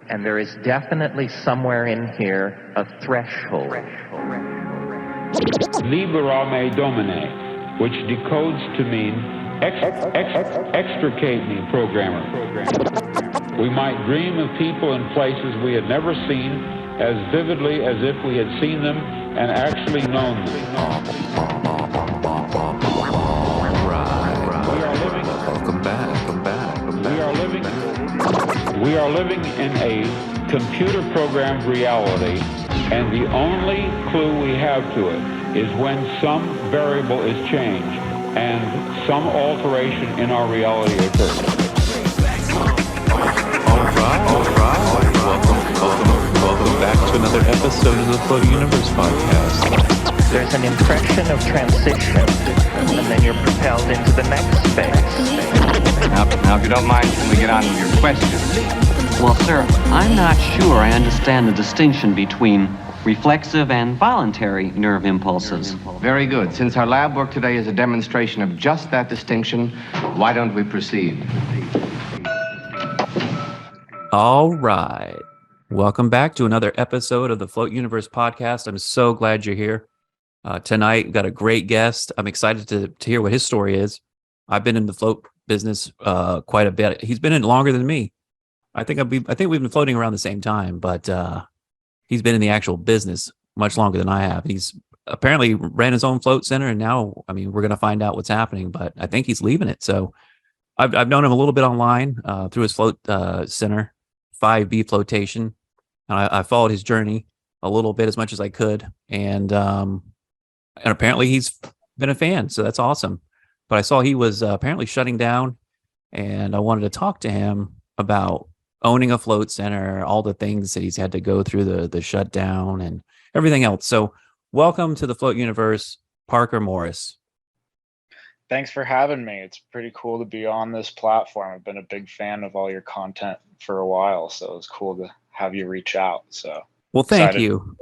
And there is definitely somewhere in here a threshold. Liberame Domine, which decodes to mean extricate me, programmer. We might dream of people and places we had never seen as vividly as if we had seen them and actually known them. Welcome back. We are living in a computer-programmed reality, and the only clue we have to it is when some variable is changed and some alteration in our reality occurs. All right. Welcome back to another episode of the Floating Universe podcast. There's an impression of transition, and then you're propelled into the next phase. Now, if you don't mind, can we get on with your question? Well, sir, I'm not sure I understand the distinction between reflexive and voluntary nerve impulses. Very good. Since our lab work today is a demonstration of just that distinction, why don't we proceed? All right. Welcome back to another episode of the Float Universe podcast. I'm so glad you're here. Tonight, we've got a great guest. I'm excited to hear what his story is. I've been in the float business quite a bit. He's been in it longer than me. I think we've been floating around the same time, but he's been in the actual business much longer than I have. He's apparently ran his own float center, and now, we're going to find out what's happening, but I think he's leaving it. So I've known him a little bit online through his float center, 5B Floatation, and I followed his journey a little bit as much as I could, and apparently he's been a fan, so that's awesome. But I saw he was apparently shutting down, and I wanted to talk to him about owning a float center, all the things that he's had to go through the shutdown and everything else. So welcome to the Float Universe, Parker Morris. Thanks for having me. It's pretty cool to be on this platform. I've been a big fan of all your content for a while, so it's cool to have you reach out. So, well, thank you.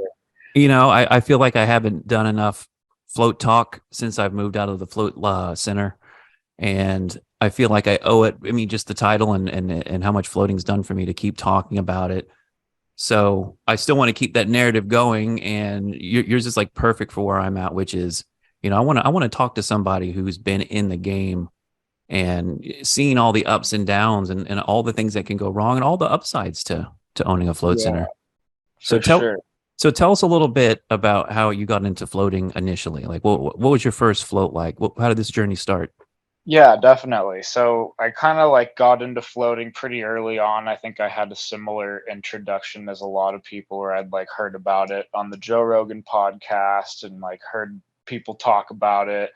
I feel like I haven't done enough float talk since I've moved out of the float center, and I feel like I owe it. Just the title and how much floating's done for me to keep talking about it. So I still want to keep that narrative going, and yours is like perfect for where I'm at, which is, I want to talk to somebody who's been in the game and seen all the ups and downs and all the things that can go wrong and all the upsides to owning a float center. So tell us a little bit about how you got into floating initially. Like, what was your first float like? How did this journey start? Yeah, definitely. So I kind of got into floating pretty early on. I think I had a similar introduction as a lot of people, where I'd heard about it on the Joe Rogan podcast and heard people talk about it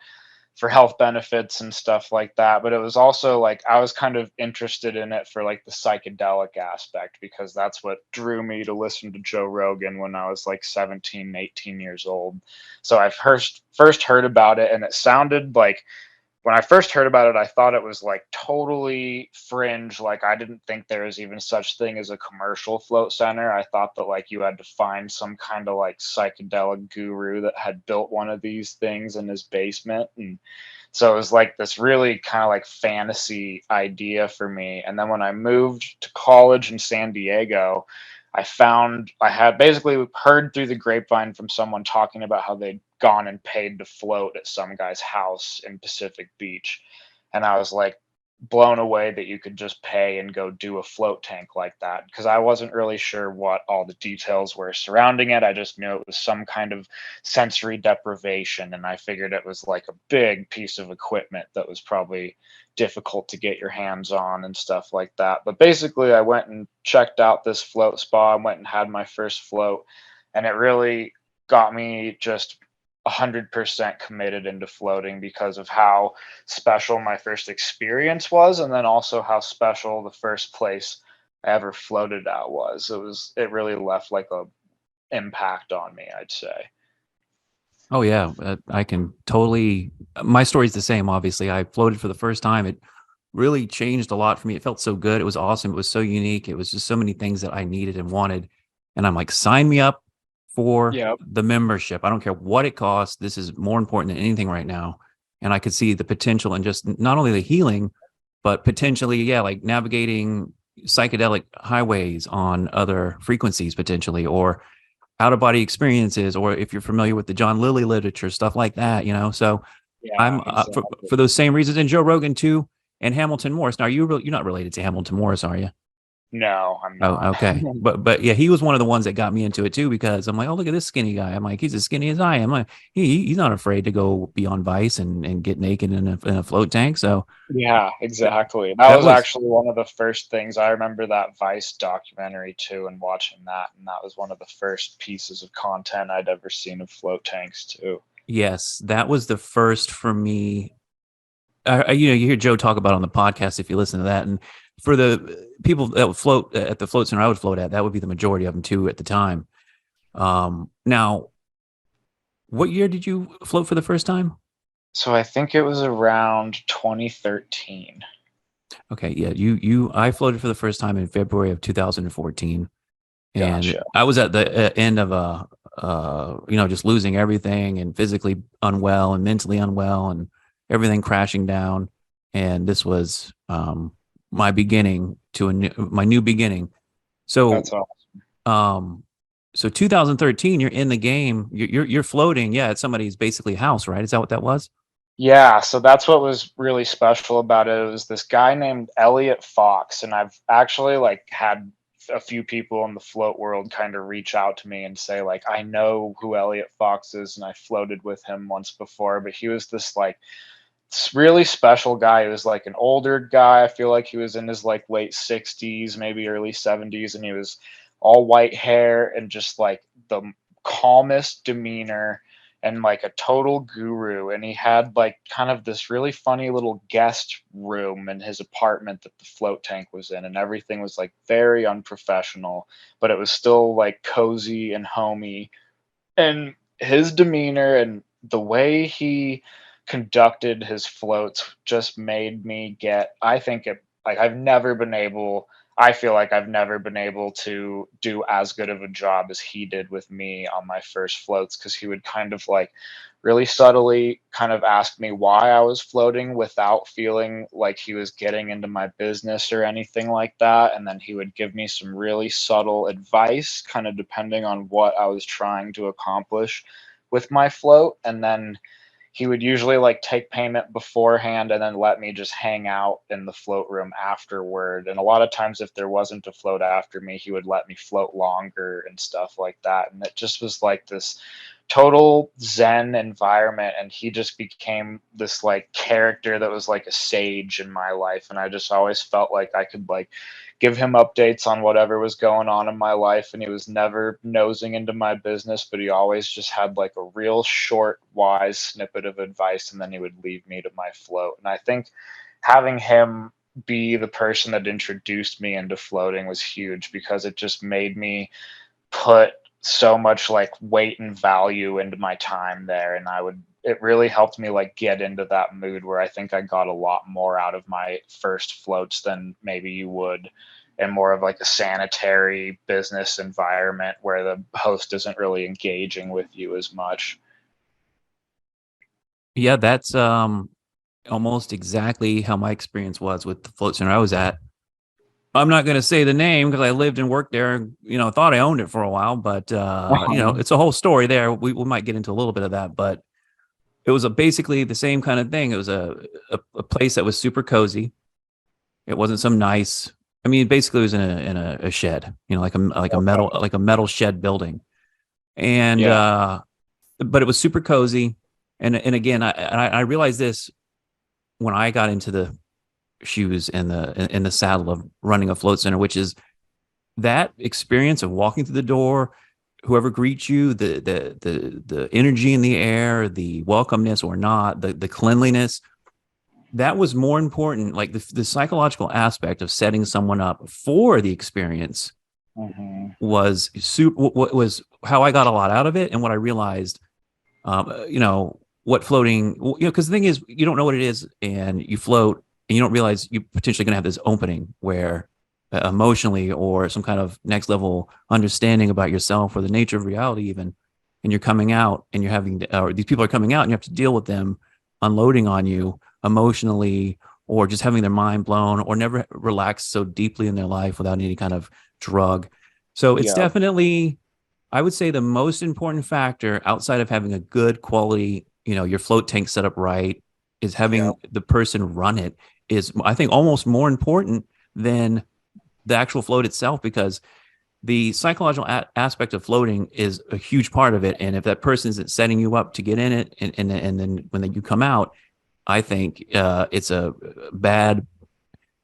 for health benefits and stuff like that. But it was also I was kind of interested in it for the psychedelic aspect, because that's what drew me to listen to Joe Rogan when I was 17, 18 years old. So I first heard about it, and it sounded when I first heard about it, I thought it was totally fringe. I didn't think there was even such thing as a commercial float center. I thought that you had to find some kind of psychedelic guru that had built one of these things in his basement. And so it was this really kind of fantasy idea for me. And then when I moved to college in San Diego, I had basically heard through the grapevine from someone talking about how they'd gone and paid to float at some guy's house in Pacific Beach. And I was blown away that you could just pay and go do a float tank like that, because I wasn't really sure what all the details were surrounding it. I just knew it was some kind of sensory deprivation, and I figured it was a big piece of equipment that was probably difficult to get your hands on and stuff like that. But basically I went and checked out this float spa and went and had my first float, and it really got me just 100% committed into floating because of how special my first experience was, and then also how special the first place I ever floated at was. It really left a impact on me, I'd say. Oh yeah, I can totally. My story's the same. Obviously, I floated for the first time. It really changed a lot for me. It felt so good. It was awesome. It was so unique. It was just so many things that I needed and wanted. And I'm sign me up for the membership. I don't care what it costs. This is more important than anything right now. And I could see the potential in just not only the healing, but potentially, navigating, psychedelic highways on other frequencies potentially, or out of body experiences, or if you're familiar with the John Lilly literature, stuff like that, so Yeah, I'm exactly. for those same reasons, and Joe Rogan too, and Hamilton Morris. Now you're not related to Hamilton Morris, are you? No, I'm Oh, not. okay. But yeah, he was one of the ones that got me into it too, because I'm like, oh, look at this skinny guy. I'm like, he's as skinny as I am. Like, he's not afraid to go be on Vice and get naked in a float tank. So Yeah, th- exactly. That that was was actually one of the first things I remember, that Vice documentary too, and watching that, and that was one of the first pieces of content I'd ever seen of float tanks too. yes, that was the first for me. You hear Joe talk about it on the podcast if you listen to that, and for the people that would float at the float center I would float at, that would be the majority of them too at the time. Now, what year did you float for the first time? So I think it was around 2013. Okay, yeah, I floated for the first time in February of 2014, and Gotcha. I was at the end of just losing everything and physically unwell and mentally unwell and everything crashing down, and this was my beginning to my new beginning. That's So, all. um, so 2013, you're in the game, you're floating, yeah, at somebody's basically house, right? Is that what that was? Yeah, so that's what was really special about it. It was this guy named Elliot Fox, and I've actually like had a few people in the float world kind of reach out to me and say like, I know who Elliot Fox is, and I floated with him once before, but he was this like really special guy. He was like an older guy. I feel like he was in his like late 60s, maybe early 70s, and he was all white hair and just like the calmest demeanor and like a total guru. And he had like kind of this really funny little guest room in his apartment that the float tank was in, and everything was like very unprofessional, but it was still like cozy and homey. And his demeanor and the way he conducted his floats just made me get, I think it, like I feel like I've never been able to do as good of a job as he did with me on my first floats, because he would kind of like really subtly kind of ask me why I was floating without feeling like he was getting into my business or anything like that. And then he would give me some really subtle advice, kind of depending on what I was trying to accomplish with my float. And then he would usually like take payment beforehand and then let me just hang out in the float room afterward. And a lot of times, if there wasn't a float after me, he would let me float longer and stuff like that. And it just was like this total zen environment, and he just became this like character that was like a sage in my life. And I just always felt like I could like give him updates on whatever was going on in my life, and he was never nosing into my business, but he always just had like a real short wise snippet of advice, and then he would leave me to my float. And I think having him be the person that introduced me into floating was huge, because it just made me put so much like weight and value into my time there. And it really helped me like get into that mood where I think I got a lot more out of my first floats than maybe you would in more of like a sanitary business environment where the host isn't really engaging with you as much. Yeah, that's almost exactly how my experience was with the float center I was at. I'm not going to say the name because I lived and worked there and, thought I owned it for a while, but, it's a whole story there. We might get into a little bit of that, but it was basically the same kind of thing. It was a place that was super cozy. It wasn't some nice, I mean, basically it was in a shed, like a metal shed building. And, Yeah. but it was super cozy. And again, I realized this when I got into the shoes and in the saddle of running a float center, which is that experience of walking through the door, whoever greets you, the energy in the air, the welcomeness or not, the cleanliness, that was more important. Like the psychological aspect of setting someone up for the experience Hmm. was how I got a lot out of it, and what I realized, what floating, because the thing is, you don't know what it is, and you float, and you don't realize you're potentially going to have this opening where emotionally or some kind of next level understanding about yourself or the nature of reality even, and you're coming out and you're having or these people are coming out and you have to deal with them unloading on you emotionally or just having their mind blown, or never relaxed so deeply in their life without any kind of drug. So it's Yeah. definitely, I would say, the most important factor outside of having a good quality, your float tank set up right, is Yeah. having the person run it is, I think, almost more important than the actual float itself, because the psychological aspect of floating is a huge part of it. And if that person isn't setting you up to get in it, and then when you come out, I think it's a bad,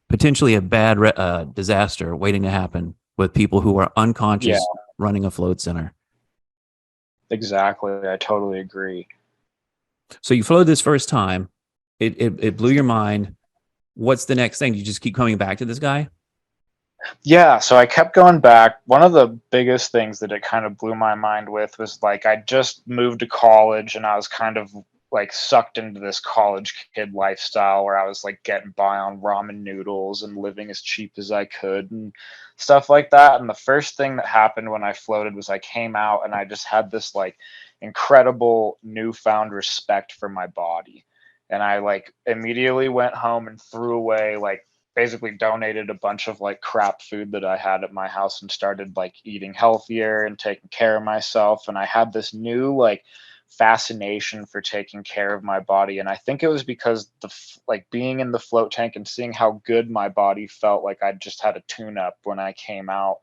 potentially a bad disaster waiting to happen with people who are Yeah, unconscious running a float center. exactly. I totally agree. So you floated this first time, it blew your mind. What's the next thing? Do you just keep coming back to this guy? Yeah, so I kept going back. One of the biggest things that it kind of blew my mind with was like I just moved to college and I was kind of like sucked into this college kid lifestyle where I was like getting by on ramen noodles and living as cheap as I could and stuff like that. And the first thing that happened when I floated was I came out and I just had this like incredible newfound respect for my body. And I like immediately went home and threw away like basically donated a bunch of like crap food that I had at my house and started like eating healthier and taking care of myself. And I had this new like fascination for taking care of my body. And I think it was because like being in the float tank and seeing how good my body felt like I just had a tune up when I came out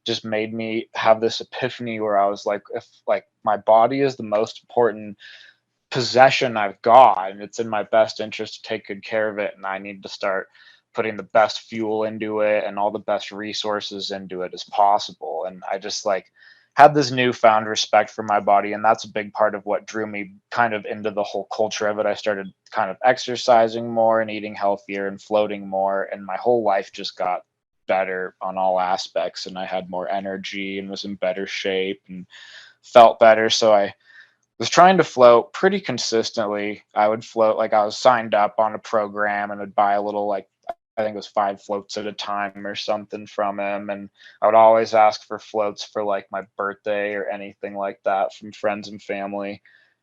just made me have this epiphany where I was like, if like my body is the most important possession I've got, and it's in my best interest to take good care of it. And I need to start putting the best fuel into it and all the best resources into it as possible. And I just like had this newfound respect for my body. And that's a big part of what drew me kind of into the whole culture of it. I started kind of exercising more and eating healthier and floating more. And my whole life just got better on all aspects. And I had more energy and was in better shape and felt better. So I was trying to float pretty consistently. I would float like I was signed up on a program and would buy a little like I think it was 5 floats at a time or something from him. And I would always ask for floats for like my birthday or anything like that from friends and family.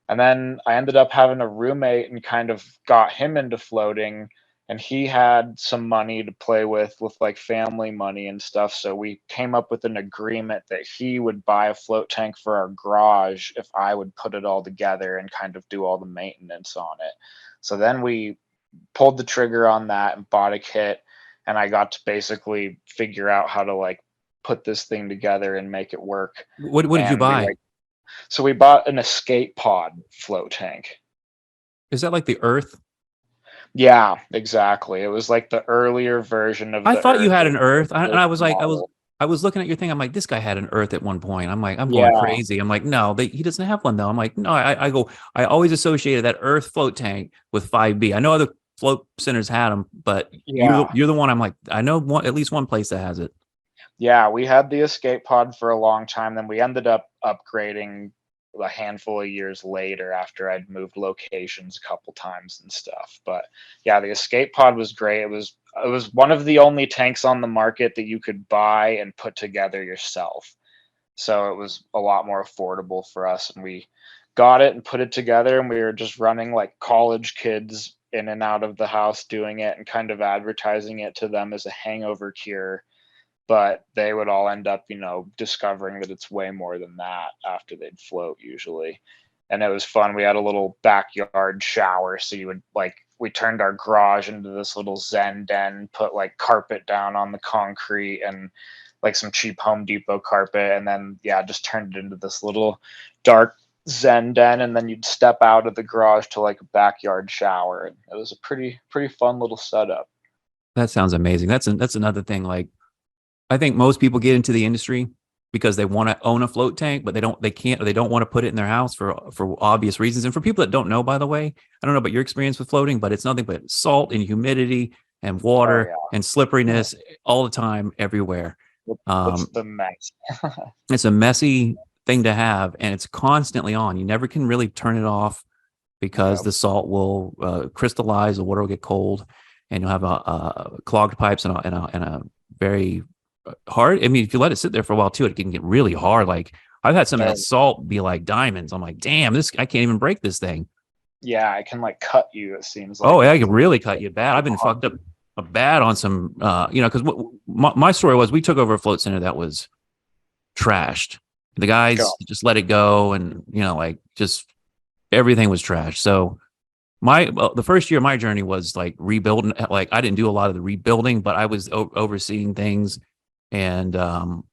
And then I ended up having a roommate and kind of got him into floating. And he had some money to play with like family money and stuff. So we came up with an agreement that he would buy a float tank for our garage if I would put it all together and kind of do all the maintenance on it. So then we pulled the trigger on that and bought a kit, and I got to basically figure out how to like put this thing together and make it work. What did you And we buy? like so we bought an escape pod float tank. Is that like the Earth? Yeah, exactly. It was like the earlier version of I the thought you Earth. had It an was like Earth, the and first I was like, model. I was looking at your thing. I'm like, this guy had an Earth at one point. I'm like, I'm going Yeah, crazy. I'm like, no, he doesn't have one though. I'm like, no, I always associated that Earth float tank with 5B. I know other float centers had them, but yeah. you're the one. I'm like, I know at least one place that has it. Yeah, we had the escape pod for a long time. Then we ended up upgrading a handful of years later after I'd moved locations a couple times and stuff. But yeah, the escape pod was great. It was one of the only tanks on the market that you could buy and put together yourself. So it was a lot more affordable for us, and we got it and put it together, and we were just running like college kids in and out of the house doing it and kind of advertising it to them as a hangover cure, but they would all end up, discovering that it's way more than that after they'd float usually. And it was fun. We had a little backyard shower. So you would like, we turned our garage into this little Zen den, put like carpet down on the concrete and like some cheap Home Depot carpet. And then, yeah, just turned it into this little dark Zen den. And then you'd step out of the garage to like a backyard shower. And it was a pretty fun little setup. That sounds amazing. That's another thing. Like, I think most people get into the industry because they want to own a float tank, but they can't, or they don't want to put it in their house for obvious reasons. And for people that don't know, by the way, I don't know about your experience with floating, but it's nothing but salt and humidity and Oh, water yeah. and slipperiness all the time, everywhere. It's the mess. It's a messy thing to have, and it's constantly on. You never can really turn it off because Yep. the salt will crystallize, the water will get cold, and you'll have clogged pipes and a very hard. I mean, if you let it sit there for a while too, it can get really hard. Like I've had some of that salt be like diamonds. I'm like, damn, I can't even break this thing. Yeah, I can like cut you, it seems Oh, like, yeah, if I you could really cut you bad. I've been fucked up bad on some, because my story was we took over a float center that was trashed. The go. guys just let it go, and like just everything was trash. So the first year of my journey was like rebuilding. Like I didn't do a lot of the rebuilding, but I was overseeing things and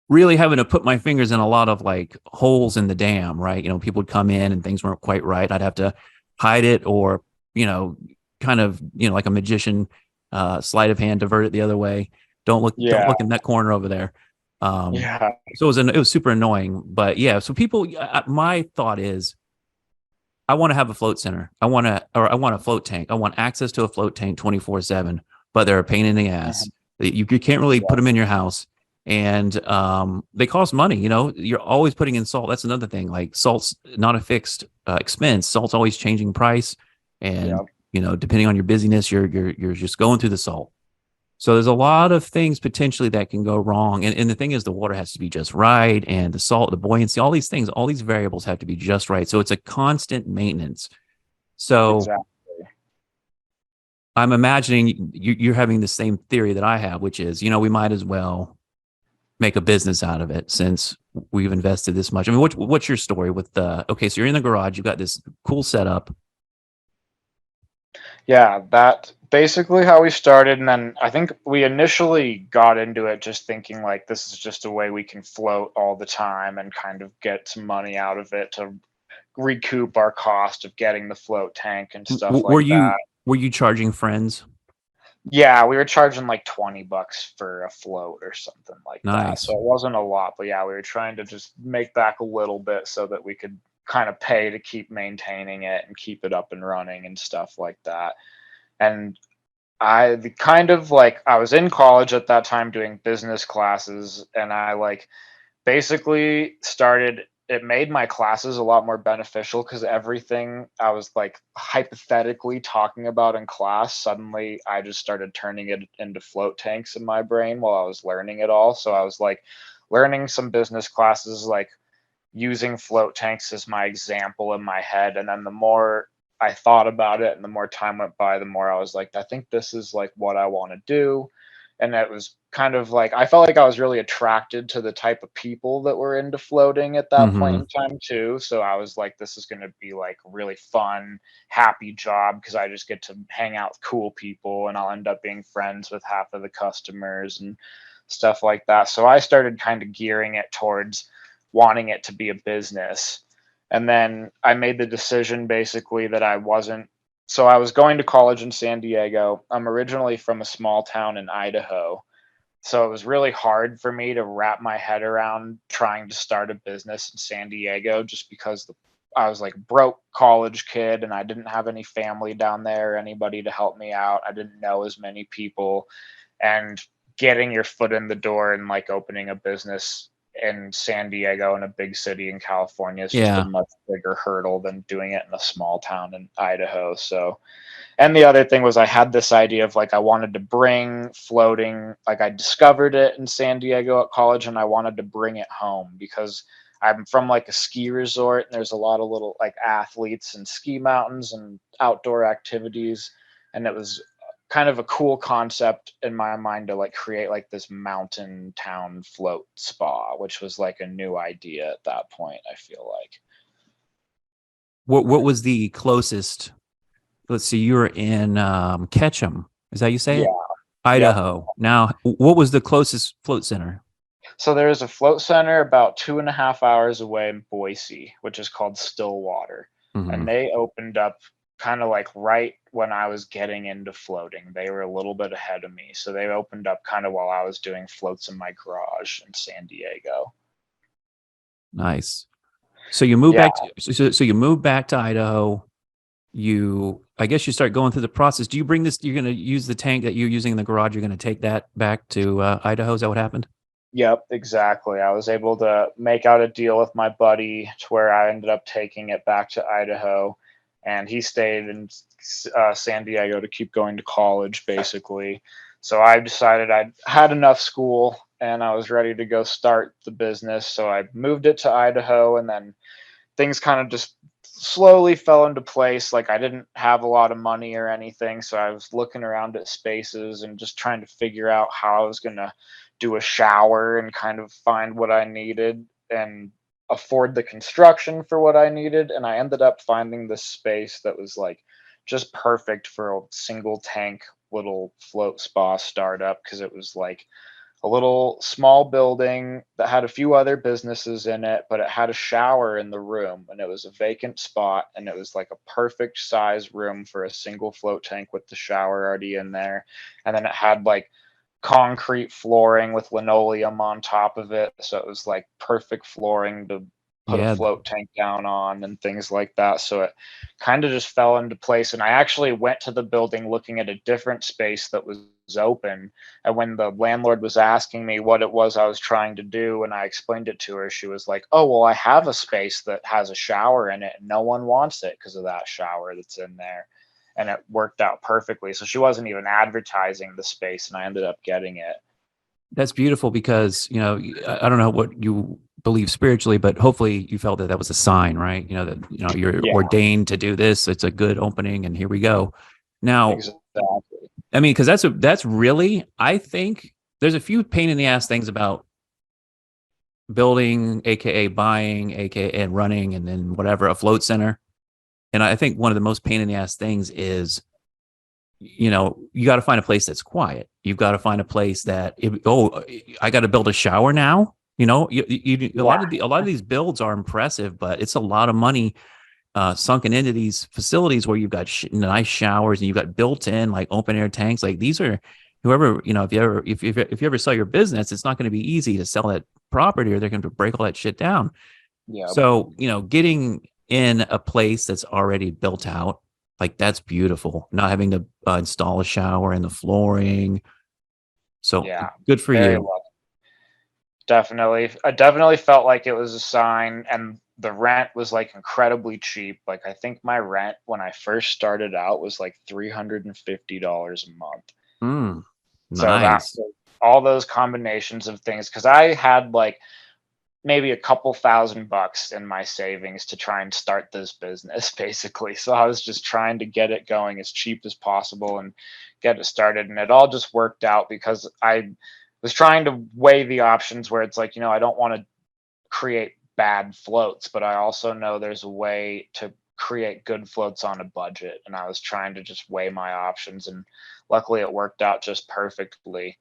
really having to put my fingers in a lot of like holes in the dam. Right, people would come in and things weren't quite right. I'd have to hide it or you know kind of like a magician, sleight of hand, divert it the other way. Don't Yeah. look in that corner over there. Um, Yeah. so it was super annoying, but yeah. So people, my thought is, I want to have a float center. I want a float tank. I want access to a float tank 24/7, but they're a pain in the ass. Mhm. You can't really put Yeah. them in your house, and they cost money. You're always putting in salt. That's another thing. Like salt's not a fixed expense. Salt's always changing price, and Yeah. depending on your busyness, you're just going through the salt. So there's a lot of things potentially that can go wrong. And the thing is, the water has to be just right, and the salt, the buoyancy, all these things, all these variables have to be just right. So it's a constant maintenance. So Exactly. I'm imagining you're having the same theory that I have, which is, we might as well make a business out of it since we've invested this much. I mean, what's your story with okay, so you're in the garage, you've got this cool setup. Yeah, that basically how we started. And then I think we initially got into it just thinking like this is just a way we can float all the time and kind of get some money out of it to recoup our cost of getting the float tank and stuff Were like that. you charging friends? Yeah, we were charging like $20 for a float or something like that. So Nice. it wasn't a lot, but yeah, we were trying to just make back a little bit so that we could kind of pay to keep maintaining it and keep it up and running and stuff like that. And kind of like I was in college at that time doing business classes, and I like basically started it made my classes a lot more beneficial because everything I was like hypothetically talking about in class, suddenly I just started turning it into float tanks in my brain while I was learning it all. So I was like learning some business classes, like using float tanks as my example in my head. And then the more I thought about it and the more time went by, the more I was like, I think this is like what I want to do. And it was kind of like I felt like I was really attracted to the type of people that were into floating at that point Mm-hmm. in time too. So I was like, this is going to be like a really fun, happy job because I just get to hang out with cool people and I'll end up being friends with half of the customers and stuff like that. So I started kind of gearing it towards wanting it to be a business. And then I made the decision basically that I wasn't. So I was going to college in San Diego. I'm originally from a small town in Idaho. So it was really hard for me to wrap my head around trying to start a business in San Diego just because I was like broke college kid and I didn't have any family down there, anybody to help me out. I didn't know as many people. And getting your foot in the door and like opening a business in San Diego in a big city in California is just a Yeah. much bigger hurdle than doing it in a small town in Idaho. So, and the other thing was I had this idea of like I wanted to bring floating, like I discovered it in San Diego at college and I wanted to bring it home because I'm from like a ski resort and there's a lot of little like athletes and ski mountains and outdoor activities, and it was kind of a cool concept in my mind to like create like this mountain town float spa, which was like a new idea at that point, I feel like. What was the closest? Let's see, you were in Ketchum. Is that how you say it? Yeah. Yep. Idaho. Now, what was the closest float center? So there's a float center about 2.5 hours away in Boise, which is called Stillwater. Hmm. And they opened up kind of like right when I was getting into floating. They were a little bit ahead of me. So they opened up kind of while I was doing floats in my garage in San Diego. Nice. So you move Yeah. back. So you move back to Idaho. I guess you start going through the process. Do you bring this? You're going to use the tank that you're using in the garage. You're going to take that back to Idaho. Is that what happened? Yep, exactly. I was able to make out a deal with my buddy to where I ended up taking it back to Idaho, and he stayed in San Diego to keep going to college, basically. So I decided I'd had enough school and I was ready to go start the business. So I moved it to Idaho, and then things kind of just slowly fell into place. Like I didn't have a lot of money or anything, so I was looking around at spaces and just trying to figure out how I was going to do a shower and kind of find what I needed and afford the construction for what I needed. And I ended up finding this space that was like just perfect for a single tank little float spa startup, because it was like a little small building that had a few other businesses in it, but it had a shower in the room, and it was a vacant spot, and it was like a perfect size room for a single float tank with the shower already in there. And then it had like concrete flooring with linoleum on top of it, so it was like perfect flooring to put a Yeah, float tank down on and things like that. So it kind of just fell into place. And I actually went to the building looking at a different space that was open, and when the landlord was asking me what it was I was trying to do and I explained it to her, she was like, "Oh, well, I have a space that has a shower in it and no one wants it because of that shower that's in there." And it worked out perfectly. So she wasn't even advertising the space, and I ended up getting it. that's beautiful because, I don't know what you believe spiritually, but hopefully you felt that that was a sign, right? That, you're Yeah, ordained to do this. It's a good opening and here we go. Now, exactly. I mean, because that's really, I think there's a few pain in the ass things about building, aka buying, aka and running, and then whatever a float center. And I think one of the most pain in the ass things is, you got to find a place that's quiet. You've got to find a place that, I got to build a shower now. A Yeah, lot of these builds are impressive, but it's a lot of money sunken into these facilities where you've got nice showers and you've got built-in like open air tanks. Like these are, whoever, if you ever sell your business, it's not going to be easy to sell that property, or they're going to break all that shit down. yeah, So, getting in a place that's already built out, like that's beautiful. Not having to install a shower in the flooring. So yeah. good for Very you. lucky. Definitely. I definitely felt like it was a sign, and the rent was like incredibly cheap. Like I think my rent when I first started out was like $350 a month. Mm, So that nice. all those combinations of things, because I had like maybe a couple $1,000 in my savings to try and start this business basically. So I was just trying to get it going as cheap as possible and get it started. And it all just worked out because I was trying to weigh the options where it's like, I don't want to create bad floats, but I also know there's a way to create good floats on a budget. And I was trying to just weigh my options, and luckily it worked out just perfectly.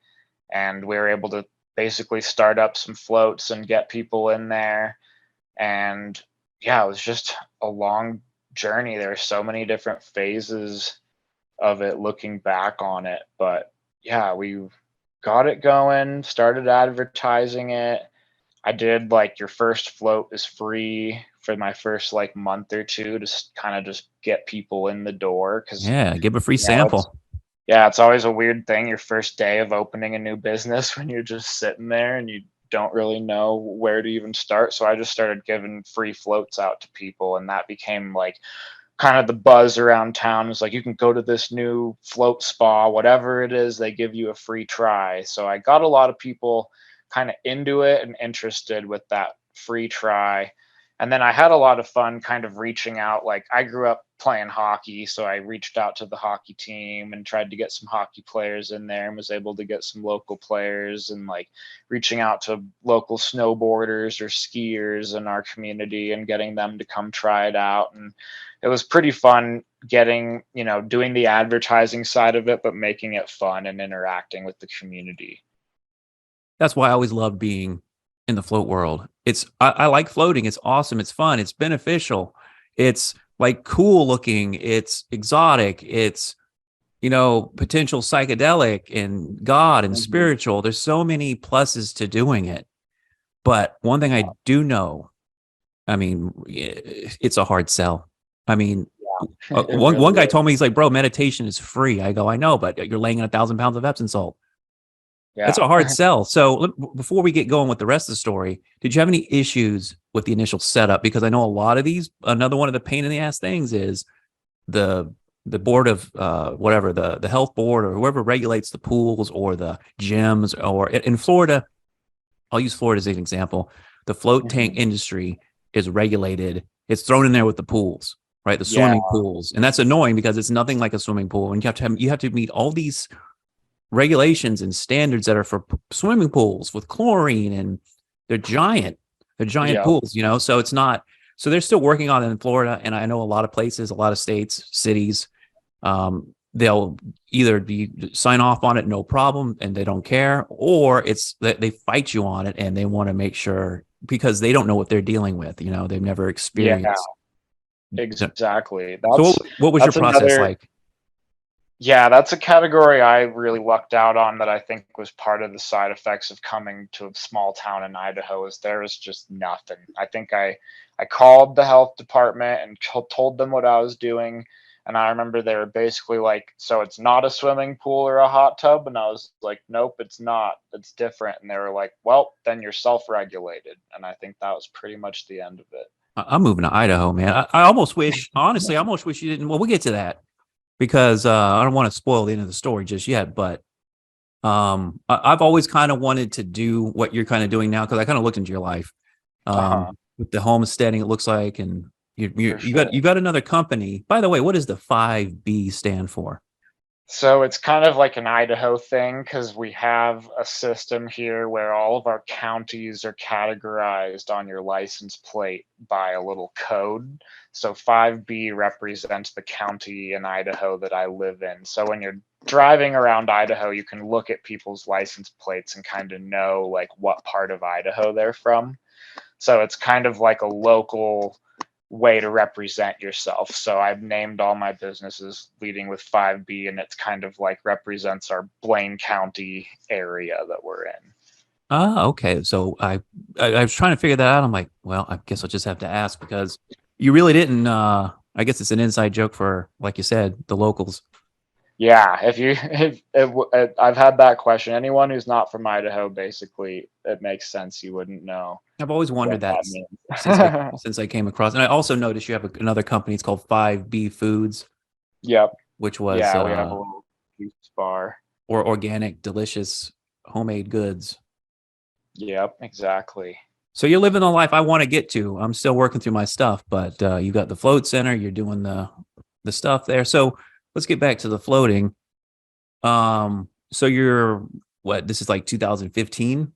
And we were able to basically start up some floats and get people in there. And yeah, it was just a long journey. There are so many different phases of it looking back on it. But yeah, we got it going, started advertising it. I did like your first float is free for my first like month or two to kind of just get people in the door, because Yeah, give a free it's sample. yeah, it's always a weird thing your first day of opening a new business when you're just sitting there and you don't really know where to even start. So I just started giving free floats out to people, and that became like kind of the buzz around town. Is like, you can go to this new float spa, whatever it is, they give you a free try. So I got a lot of people kind of into it and interested with that free try. And then I had a lot of fun kind of reaching out. Like I grew up playing hockey, so I reached out to the hockey team and tried to get some hockey players in there, and was able to get some local players, and like reaching out to local snowboarders or skiers in our community and getting them to come try it out. And it was pretty fun getting, doing the advertising side of it, but making it fun and interacting with the community. That's why I always love being in the float world. I like floating. It's awesome. It's fun. It's beneficial. It's like cool looking. It's exotic. It's, potential psychedelic and God and Mhm. spiritual. There's so many pluses to doing it. But one thing I do know, I mean, it's a hard sell. I mean, It one really guy is. told me, he's like, bro, meditation is free. I go, I know, but you're laying in 1,000 pounds of Epsom salt. That's Yeah. a hard sell. So before we get going with the rest of the story, did you have any issues with the initial setup? Because I know a lot of these, another one of the pain in the ass things is the board of whatever, the health board or whoever regulates the pools or the gyms, or in Florida, I'll use Florida as an example. The float tank Mhm. industry is regulated. It's thrown in there with the pools, right? The Yeah. swimming pools. And that's annoying because it's nothing like a swimming pool. And you have to meet all these regulations and standards that are for swimming pools with chlorine, and they're giant. They're giant Yeah. pools, you know? So it's not, so they're still working on it in Florida. And I know a lot of places, a lot of states, cities, they'll either sign off on it, no problem, and they don't care, or it's that they fight you on it and they want to make sure because they don't know what they're dealing with. You know, they've never Yeah, experienced. exactly. So what was your That's process another, like? yeah, that's a category I really lucked out on that I think was part of the side effects of coming to a small town in Idaho is there was just nothing. I think I called the health department and told them what I was doing. And I remember they were basically like, so it's not a swimming pool or a hot tub? And I was like, nope, it's not. It's different. And they were like, well, then you're self-regulated. And I think that was pretty much the end of it. I'm moving to Idaho, man. I almost wish, honestly, I almost wish you didn't. Well, we'll get to that because I don't want to spoil the end of the story just yet. But I've always kind of wanted to do what you're kind of doing now because I kind of looked into your life with the homesteading. It looks like, and you got another company. By the way, what does the 5B stand for? So it's kind of like an Idaho thing because we have a system here where all of our counties are categorized on your license plate by a little code. So 5B represents the county in Idaho that I live in. So when you're driving around Idaho, you can look at people's license plates and kind of know like what part of Idaho they're from. So it's kind of like a local way to represent yourself. So I've named all my businesses leading with 5B, and it's kind of like represents our Blaine County area that we're in. Okay. So I was trying to figure that out. I'm like, well, I guess I'll just have to ask because you really didn't. I guess it's an inside joke for, like you said, the locals. Yeah, if I've had that question. Anyone who's not from Idaho, basically, it makes sense you wouldn't know I've always wondered what that that means. since I came across, and I also noticed you have another company. It's called 5B Foods, Yep. which was Yeah, we have a little juice bar. or organic, delicious, homemade goods. Yep, exactly. So you're living the life I want to get to. I'm still working through my stuff, but you got the float center. You're doing the stuff there. So let's get back to the floating. So you're what? This is like 2015.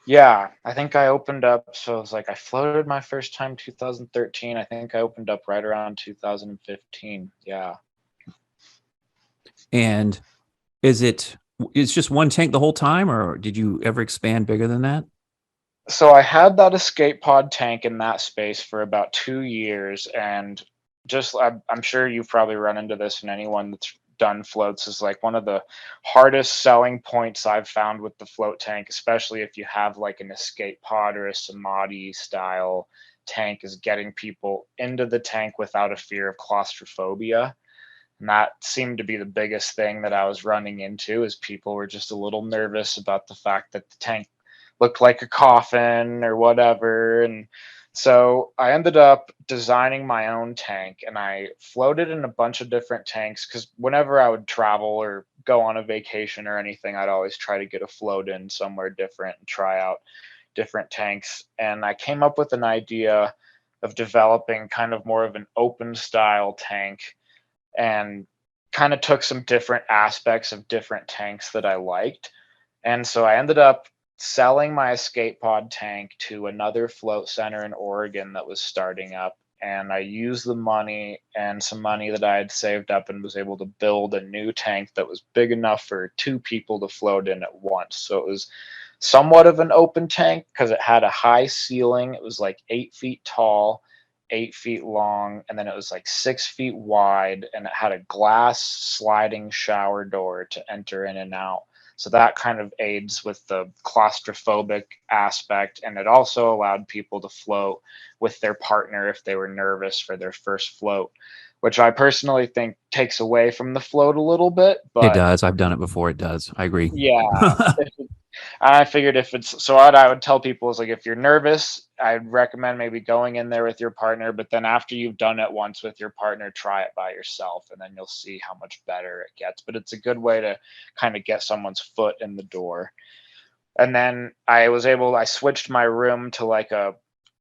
Yeah, I think I opened up. So it was like I floated my first time 2013. I think I opened up right around 2015. Yeah. And it's just one tank the whole time, or did you ever expand bigger than that? So I had that escape pod tank in that space for about 2 years, and just I'm sure you've probably run into this, and anyone that's done floats is like one of the hardest selling points I've found with the float tank, especially if you have like an escape pod or a samadhi style tank, is getting people into the tank without a fear of claustrophobia. And that seemed to be the biggest thing that I was running into is people were just a little nervous about the fact that the tank looked like a coffin or whatever. And so I ended up designing my own tank, and I floated in a bunch of different tanks because whenever I would travel or go on a vacation or anything, I'd always try to get a float in somewhere different and try out different tanks. And I came up with an idea of developing kind of more of an open style tank and kind of took some different aspects of different tanks that I liked. And so I ended up selling my escape pod tank to another float center in Oregon that was starting up. And I used the money and some money that I had saved up and was able to build a new tank that was big enough for 2 people to float in at once. So it was somewhat of an open tank because it had a high ceiling. It was like 8 feet tall, 8 feet long, and then it was like 6 feet wide, and it had a glass sliding shower door to enter in and out. So that kind of aids with the claustrophobic aspect. And it also allowed people to float with their partner if they were nervous for their first float, which I personally think takes away from the float a little bit. It But does. I've done it before. It does. I agree. yeah, I figured if it's so, what I would tell people is like, if you're nervous, I'd recommend maybe going in there with your partner, but then after you've done it once with your partner, try it by yourself, and then you'll see how much better it gets. But it's a good way to kind of get someone's foot in the door. And then I switched my room to like a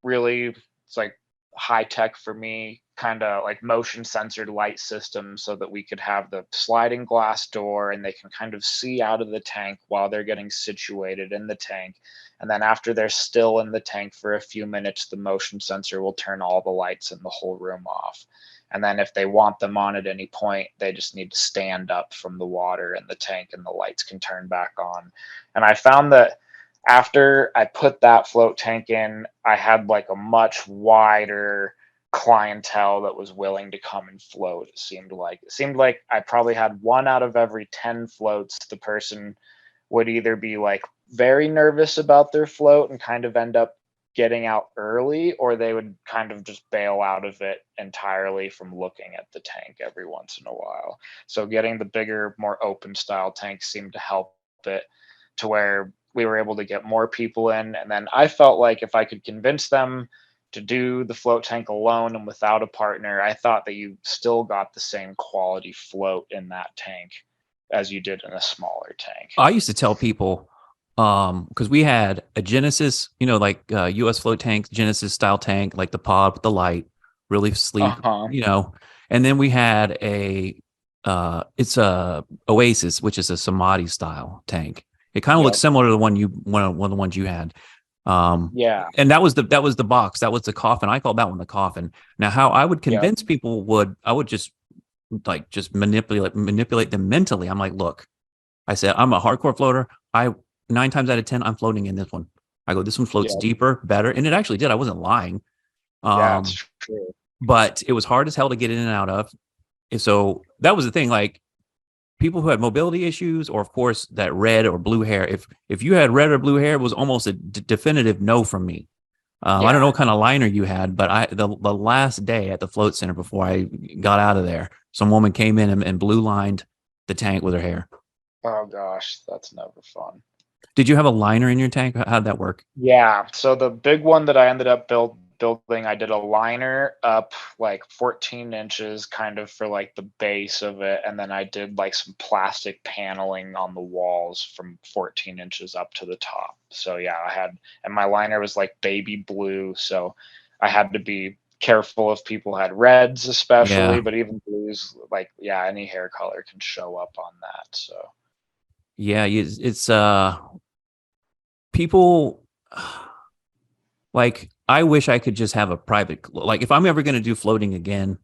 really, it's like high tech for me, kind of like motion censored light system so that we could have the sliding glass door and they can kind of see out of the tank while they're getting situated in the tank. And then after they're still in the tank for a few minutes, the motion sensor will turn all the lights in the whole room off. And then if they want them on at any point, they just need to stand up from the water in the tank and the lights can turn back on. And I found that after I put that float tank in, I had like a much wider clientele that was willing to come and float. It seemed like I probably had 1 out of every 10 floats. The person would either be like very nervous about their float and kind of end up getting out early, or they would kind of just bail out of it entirely from looking at the tank every once in a while. So getting the bigger, more open style tanks seemed to help it, to where we were able to get more people in. And then I felt like if I could convince them to do the float tank alone and without a partner, I thought that you still got the same quality float in that tank as you did in a smaller tank. I used to tell people, because we had a Genesis, like US float tank, Genesis style tank, like the pod with the light, really sleek, and then we had it's a Oasis, which is a Samadhi style tank. It kind of looks similar to the one one of the ones you had. And that was the box, that was the coffin. I called that one the coffin. Now, how I would convince people I would just manipulate them mentally. I'm like, look, I said, I'm a hardcore floater. 9 times out of 10, I'm floating in this one. I go, this one floats deeper, better. And it actually did. I wasn't lying. It's true. But it was hard as hell to get in and out of. And so that was the thing. Like, people who had mobility issues, or of course that red or blue hair, if you had red or blue hair, it was almost a definitive no from me. I don't know what kind of liner you had, but the last day at the float center before I got out of there, some woman came in and blue lined the tank with her hair. Oh gosh, that's never fun. Did you have a liner in your tank? How'd that work? Yeah, so the big one that I ended up building, I did a liner up like 14 inches kind of for like the base of it, and then I did like some plastic paneling on the walls from 14 inches up to the top. So yeah, and my liner was like baby blue, so I had to be careful if people had reds especially, but even blues, like any hair color can show up on that. So yeah, it's people like, I wish I could just have a private, like if I'm ever going to do floating again,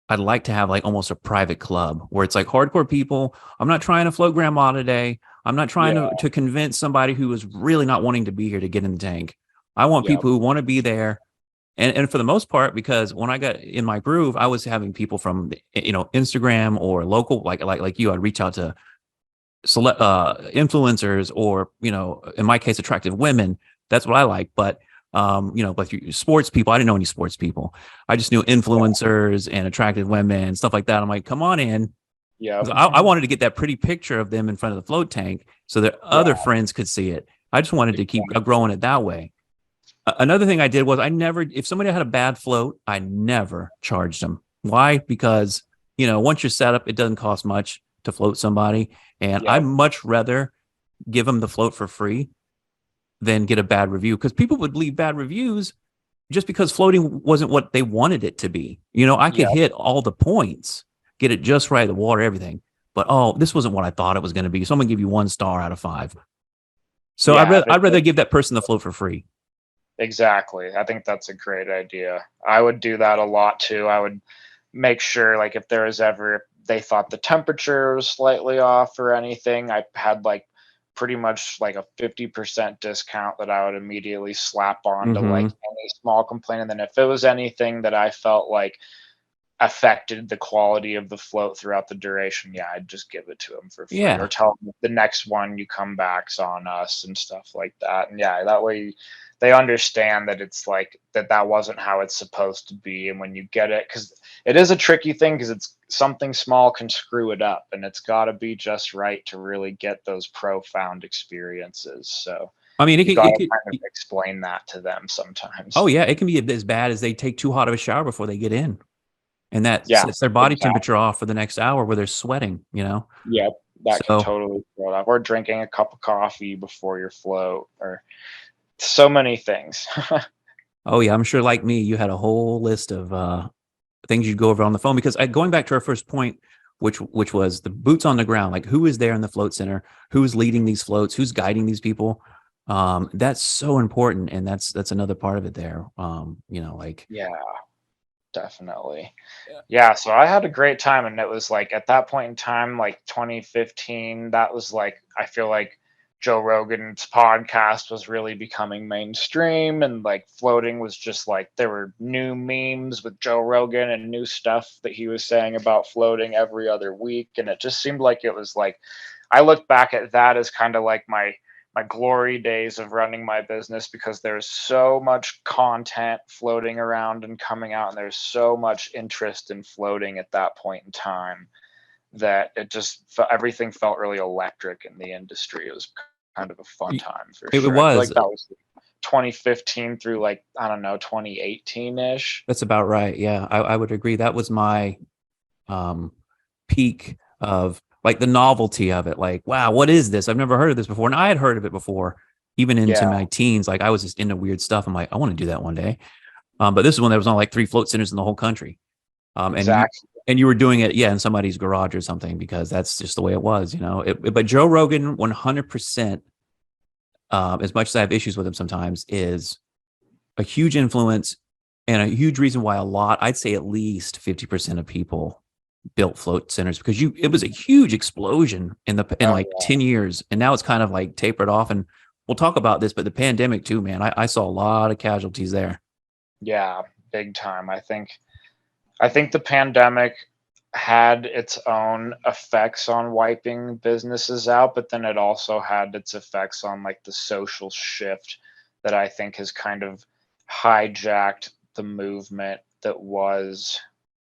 I'd like to have like almost a private club where it's like hardcore people. I'm not trying to float grandma today. I'm not trying to convince somebody who is really not wanting to be here to get in the tank. I want people who want to be there. And for the most part, because when I got in my groove, I was having people from, Instagram or local, like you, I'd reach out to influencers, or, in my case, attractive women. That's what I like. But, like sports people, I didn't know any sports people. I just knew influencers and attractive women and stuff like that. I'm like, come on in. Yeah. I wanted to get that pretty picture of them in front of the float tank so that other friends could see it. I just wanted to keep growing it that way. Another thing I did was if somebody had a bad float, I never charged them. Why? Because, once you're set up, it doesn't cost much to float somebody. And I'd much rather give them the float for free than get a bad review, because people would leave bad reviews just because floating wasn't what they wanted it to be. I could hit all the points, get it just right, the water, everything. But, this wasn't what I thought it was going to be. So I'm going to give you 1 star out of 5. So I'd rather give that person the float for free. Exactly. I think that's a great idea. I would do that a lot too. I would make sure, like, if there was ever, they thought the temperature was slightly off or anything, I had like pretty much like a 50% discount that I would immediately slap on to like any small complaint. And then if it was anything that I felt like affected the quality of the float throughout the duration, I'd just give it to them for free, or tell them the next one you come back's on us and stuff like that. And that way they understand that it's like that wasn't how it's supposed to be. And when you get it, because it is a tricky thing, because it's something small can screw it up, and it's got to be just right to really get those profound experiences. So I mean, it you can kind of explain that to them sometimes. Oh yeah, it can be as bad as they take too hot of a shower before they get in, and that sets their body temperature off for the next hour where they're sweating. Yep, that can totally throw it off. Or drinking a cup of coffee before your float, or so many things. Oh yeah, I'm sure like me, you had a whole list of things you'd go over on the phone because going back to our first point, which was the boots on the ground, like who is there in the float center, who's leading these floats, who's guiding these people. That's so important, and that's another part of it there. Like Yeah, definitely. Yeah, so I had a great time, and it was like at that point in time, like 2015, that was like I feel like Joe Rogan's podcast was really becoming mainstream, and like floating was just like there were new memes with Joe Rogan and new stuff that he was saying about floating every other week, and it just seemed like it was like I look back at that as kind of like my glory days of running my business because there's so much content floating around and coming out, and there's so much interest in floating at that point in time that it just everything felt really electric in the industry. It was kind of a fun time for it sure. I feel was. like that was 2015 through like I don't know 2018 ish. That's about right. Yeah, I would agree. That was my um, peak of like the novelty of it. Like, wow, what is this? I've never heard of this before. And I had heard of it before, even into Yeah, my teens. Like I was just into weird stuff. I'm like, I want to do that one day. But this is when there was only like 3 float centers in the whole country. And exactly. you were doing it, yeah, in somebody's garage or something because that's just the way it was, But Joe Rogan, 100%, as much as I have issues with him sometimes, is a huge influence and a huge reason why I'd say at least 50% of people built float centers because it was a huge explosion in Oh like 10 years. And now it's kind of like tapered off. And we'll talk about this, but the pandemic too, man, I saw a lot of casualties there. yeah, big time. I think the pandemic had its own effects on wiping businesses out, but then it also had its effects on like the social shift that I think has kind of hijacked the movement that was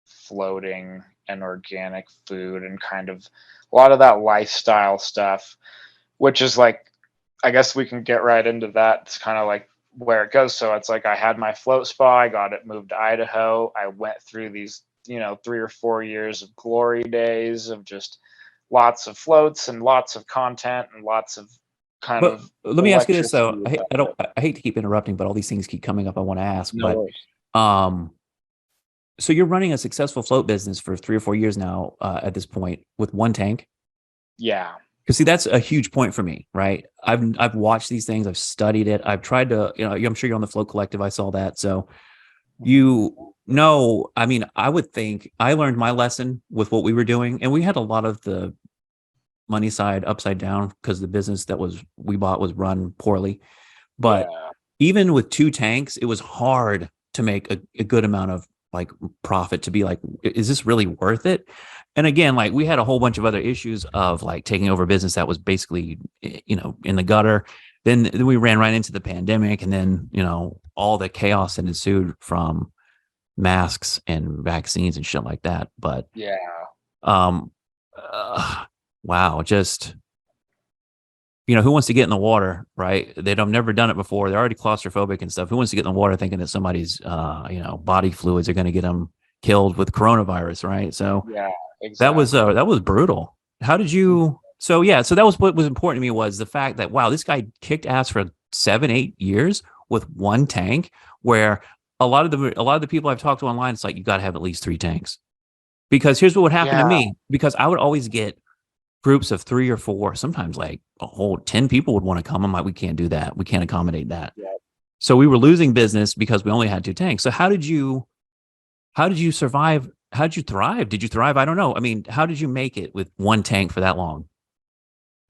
floating and organic food and kind of a lot of that lifestyle stuff, which is like I guess we can get right into that. It's kind of like where it goes. So it's like I had my float spa, I got it moved to Idaho. I went through these, 3 or 4 years of glory days of just lots of floats and lots of content and lots of kind But of let me ask you this electricity though. about it. I hate to keep interrupting, but all these things keep coming up. I want to ask, No but worries. um, so you're running a successful float business for 3 or 4 years now, at this point with one tank. Yeah. Because see, that's a huge point for me, right? I've watched these things, I've studied it, I've tried to, I'm sure you're on the Float Collective. I saw that, so Mhm. I mean, I would think I learned my lesson with what we were doing, and we had a lot of the money side upside down because the business that we bought was run poorly. But Yeah. even with 2 tanks, it was hard to make a good amount of like profit to be like, is this really worth it? And again, like we had a whole bunch of other issues of like taking over business that was basically, in the gutter. Then we ran right into the pandemic, and then all the chaos that ensued from masks and vaccines and shit like that. But Yeah. um, uh, wow, just who wants to get in the water, right? They've never done it before. They're already claustrophobic and stuff. Who wants to get in the water thinking that somebody's, body fluids are going to get them killed with coronavirus, right? So Yeah. Exactly. that was brutal. How did you? So yeah, so that was what was important to me was the fact that wow, this guy kicked ass for 7, 8 years with one tank. Where a lot of the people I've talked to online, it's like you got to have at least 3 tanks because here's what would happen to Yeah. me because I would always get groups of 3 or 4, sometimes like a whole 10 people would want to come. I'm like, we can't do that. We can't accommodate that. Yeah. So we were losing business because we only had 2 tanks. So how did you survive? How did you thrive? Did you thrive? I don't know. I mean, how did you make it with one tank for that long?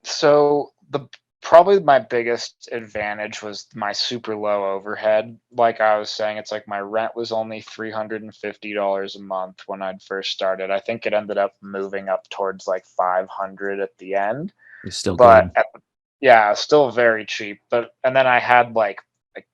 So the probably my biggest advantage was my super low overhead. Like I was saying, it's like my rent was only $350 a month when I'd first started. I think it ended up moving up towards like 500 at the end. It's still But good. yeah, still very cheap. But and then I had like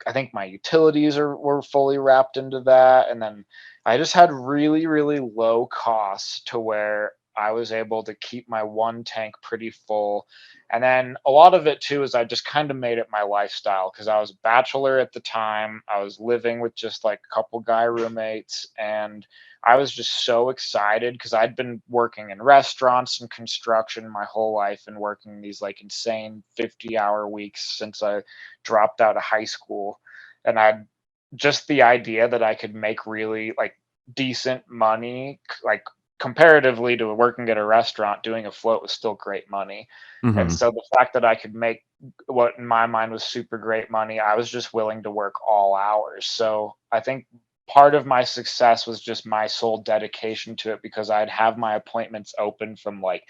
I think my utilities were fully wrapped into that, and then I just had really really low costs to where I was able to keep my one tank pretty full. And then a lot of it too is I just kind of made it my lifestyle because I was a bachelor at the time. I was living with just like a couple guy roommates, and I was just so excited because I'd been working in restaurants and construction my whole life and working these like insane 50-hour weeks since I dropped out of high school. And I'd just the idea that I could make really like decent money, like comparatively to working at a restaurant, doing a float was still great money. And Hmm. so the fact that I could make what in my mind was super great money, I was just willing to work all hours. So I think part of my success was just my sole dedication to it, because I'd have my appointments open from like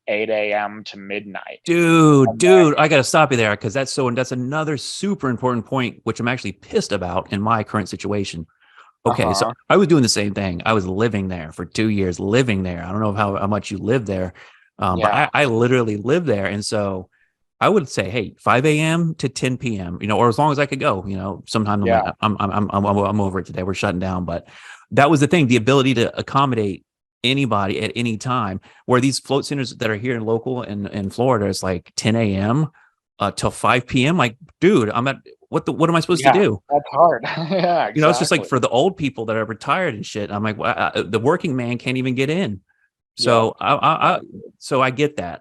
8 a.m. to midnight. Dude, And then, dude, I got to stop you there because that's another super important point, which I'm actually pissed about in my current situation. Okay, so uh-huh. I was doing the same thing. I was living there for 2 years, living there. I don't know how much you live there, but Yeah. I literally lived there. And so I would say, hey, 5 a.m. to 10 p.m., or as long as I could go, sometimes I'm like, Yeah. I'm over it today. We're shutting down. But that was the thing, the ability to accommodate anybody at any time, where these float centers that are here in local in Florida, it's like 10 a.m. Till 5 p.m. Like, dude, what am I supposed to Yeah. do? That's hard. Yeah, It's just like exactly. for the old people that are retired and shit. I'm like, well, the working man can't even get in. Yep. So I get that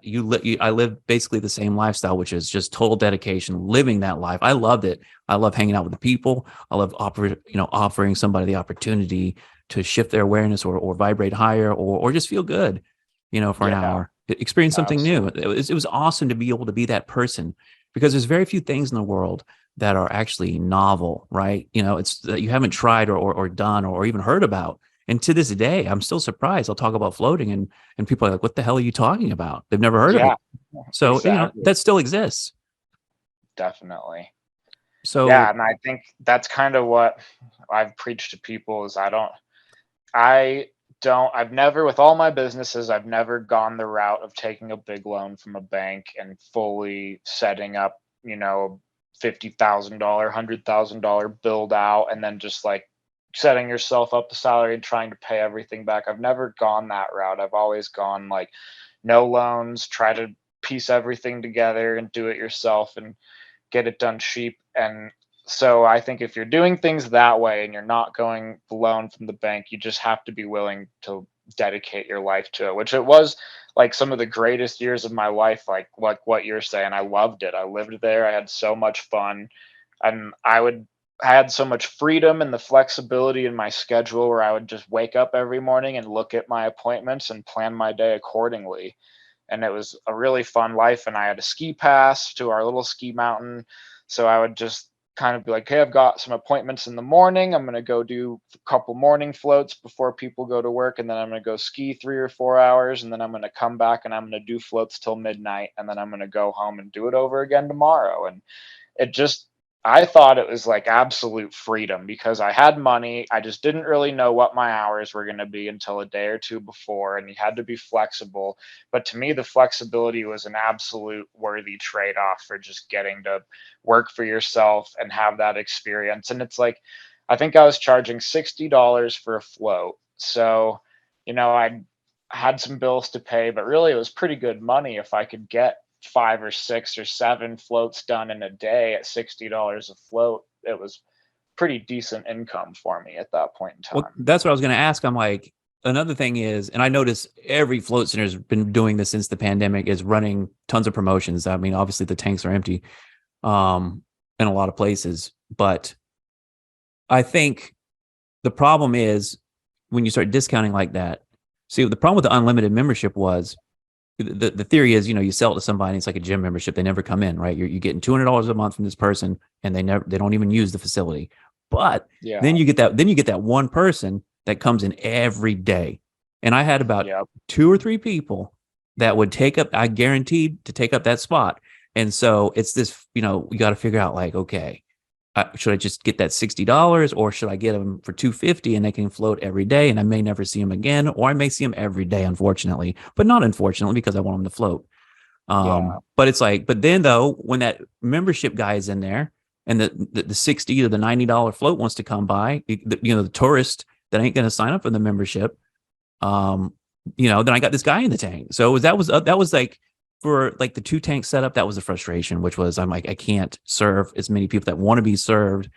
I live basically the same lifestyle, which is just total dedication, living that life. I loved it. I love hanging out with the people. I love offering somebody the opportunity to shift their awareness or vibrate higher or just feel good, for an Yeah, hour, experience something new. absolutely. It was awesome to be able to be that person, because there's very few things in the world that are actually novel, right? It's that you haven't tried or done or even heard about. And to this day, I'm still surprised. I'll talk about floating and people are like, what the hell are you talking about? They've never heard of Yeah, it. So, exactly. that still exists. Definitely. Yeah, So, and I think that's kind of what I've preached to people is I I've never, with all my businesses, I've never gone the route of taking a big loan from a bank and fully setting up, $50,000, $100,000 build out, and then just like setting yourself up the salary and trying to pay everything back. I've never gone that route. I've always gone like no loans, try to piece everything together and do it yourself and get it done cheap. And so I think if you're doing things that way and you're not going loan from the bank, you just have to be willing to dedicate your life to it, which it was like some of the greatest years of my life, like what you're saying. I loved it. I lived there. I had so much fun. And I had so much freedom and the flexibility in my schedule where I would just wake up every morning and look at my appointments and plan my day accordingly. And it was a really fun life. And I had a ski pass to our little ski mountain, so I would just kind of be like, hey, I've got some appointments in the morning, I'm going to go do a couple morning floats before people go to work, and then I'm going to go ski 3 or 4 hours, and then I'm going to come back and I'm going to do floats till midnight, and then I'm going to go home and do it over again tomorrow. And it just I thought it was like absolute freedom because I had money. I just didn't really know what my hours were going to be until a day or two before, and you had to be flexible. But to me, the flexibility was an absolute worthy trade off for just getting to work for yourself and have that experience. And it's like, I think I was charging $60 for a float. So, I had some bills to pay, but really it was pretty good money if I could get 5 or 6 or 7 floats done in a day at $60 a float. It was pretty decent income for me at that point in well, time. that's what I was going to ask. I'm like, another thing is, and I notice every float center has been doing this since the pandemic, is running tons of promotions. I mean, obviously the tanks are empty, in a lot of places, but I think the problem is when you start discounting like that. See, the problem with the unlimited membership was the theory is, you sell it to somebody, it's like a gym membership. They never come in, right? You're getting $200 a month from this person, and they don't even use the facility. But Yeah. then you get that one person that comes in every day. And I had about Yep. 2 or 3 people that would take up, I guaranteed to take up that spot. And so it's this, we got to figure out like, okay, should I just get that $60 or should I get them for $250 and they can float every day and I may never see them again, or I may see them every day, unfortunately, but not unfortunately because I want them to float. Yeah. But it's like, but then though, when that membership guy is in there and the 60 or the $90 float wants to come by, the tourist that ain't going to sign up for the membership, then I got this guy in the tank. So that was like, for like the 2 tank setup, that was the frustration, which was I'm like, I can't serve as many people that want to be served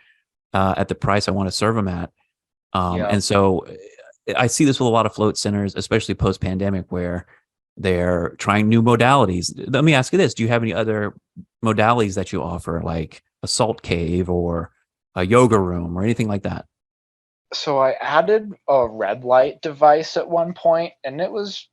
at the price I want to serve them at. Yeah. And so I see this with a lot of float centers, especially post pandemic, where they're trying new modalities. Let me ask you this: do you have any other modalities that you offer, like a salt cave or a yoga room or anything like that? So I added a red light device at one point, and it was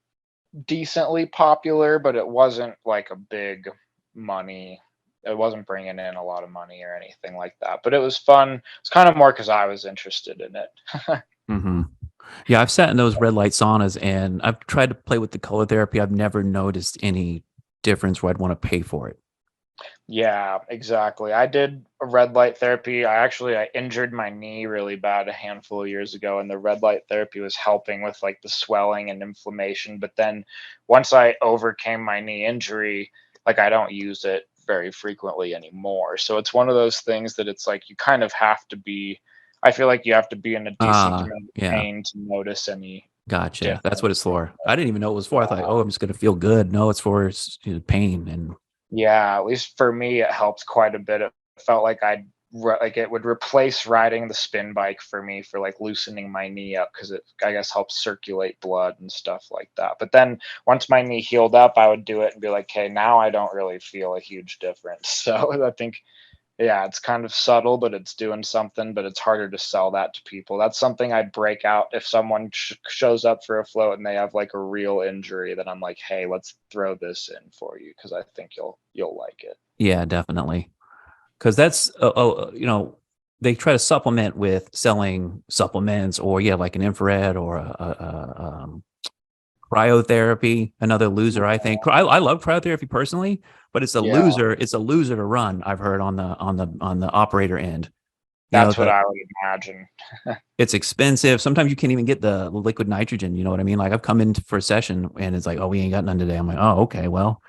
decently popular, but it wasn't like a big money. It wasn't bringing in a lot of money or anything like that. But it was fun. It's kind of more because I was interested in it. Hmm. Yeah, I've sat in those red light saunas and I've tried to play with the color therapy. I've never noticed any difference where I'd want to pay for it. Yeah, exactly. I did a red light therapy. I injured my knee really bad a handful of years ago, and the red light therapy was helping with like the swelling and inflammation. But then once I overcame my knee injury, like I don't use it very frequently anymore. So it's one of those things that it's like you kind of have to be, I feel like you have to be in a decent amount of Yeah, pain to notice any gotcha. That's what it's difference. for. I didn't even know it was for. I thought, oh, I'm just going to feel good. No, it's for pain. And Yeah, at least for me, it helped quite a bit. It felt like like it would replace riding the spin bike for me for like loosening my knee up because it, I guess, helps circulate blood and stuff like that. But then once my knee healed up, I would do it and be like, okay, now I don't really feel a huge difference. So I think, yeah, it's kind of subtle, but it's doing something, but it's harder to sell that to people. That's something I'd break out if someone shows up for a float and they have like a real injury, then I'm like, hey, let's throw this in for you because I think you'll like it. yeah, definitely. Because that's, they try to supplement with selling supplements or, yeah, like an infrared or cryotherapy. Another loser, I think. I love cryotherapy personally, but it's a Yeah, loser. It's a loser to run. I've heard on the operator end. that's what The I would imagine. it's expensive. Sometimes you can't even get the liquid nitrogen. You know what I mean? Like I've come in for a session and it's like, oh, we ain't got none today. I'm like, oh, okay, well,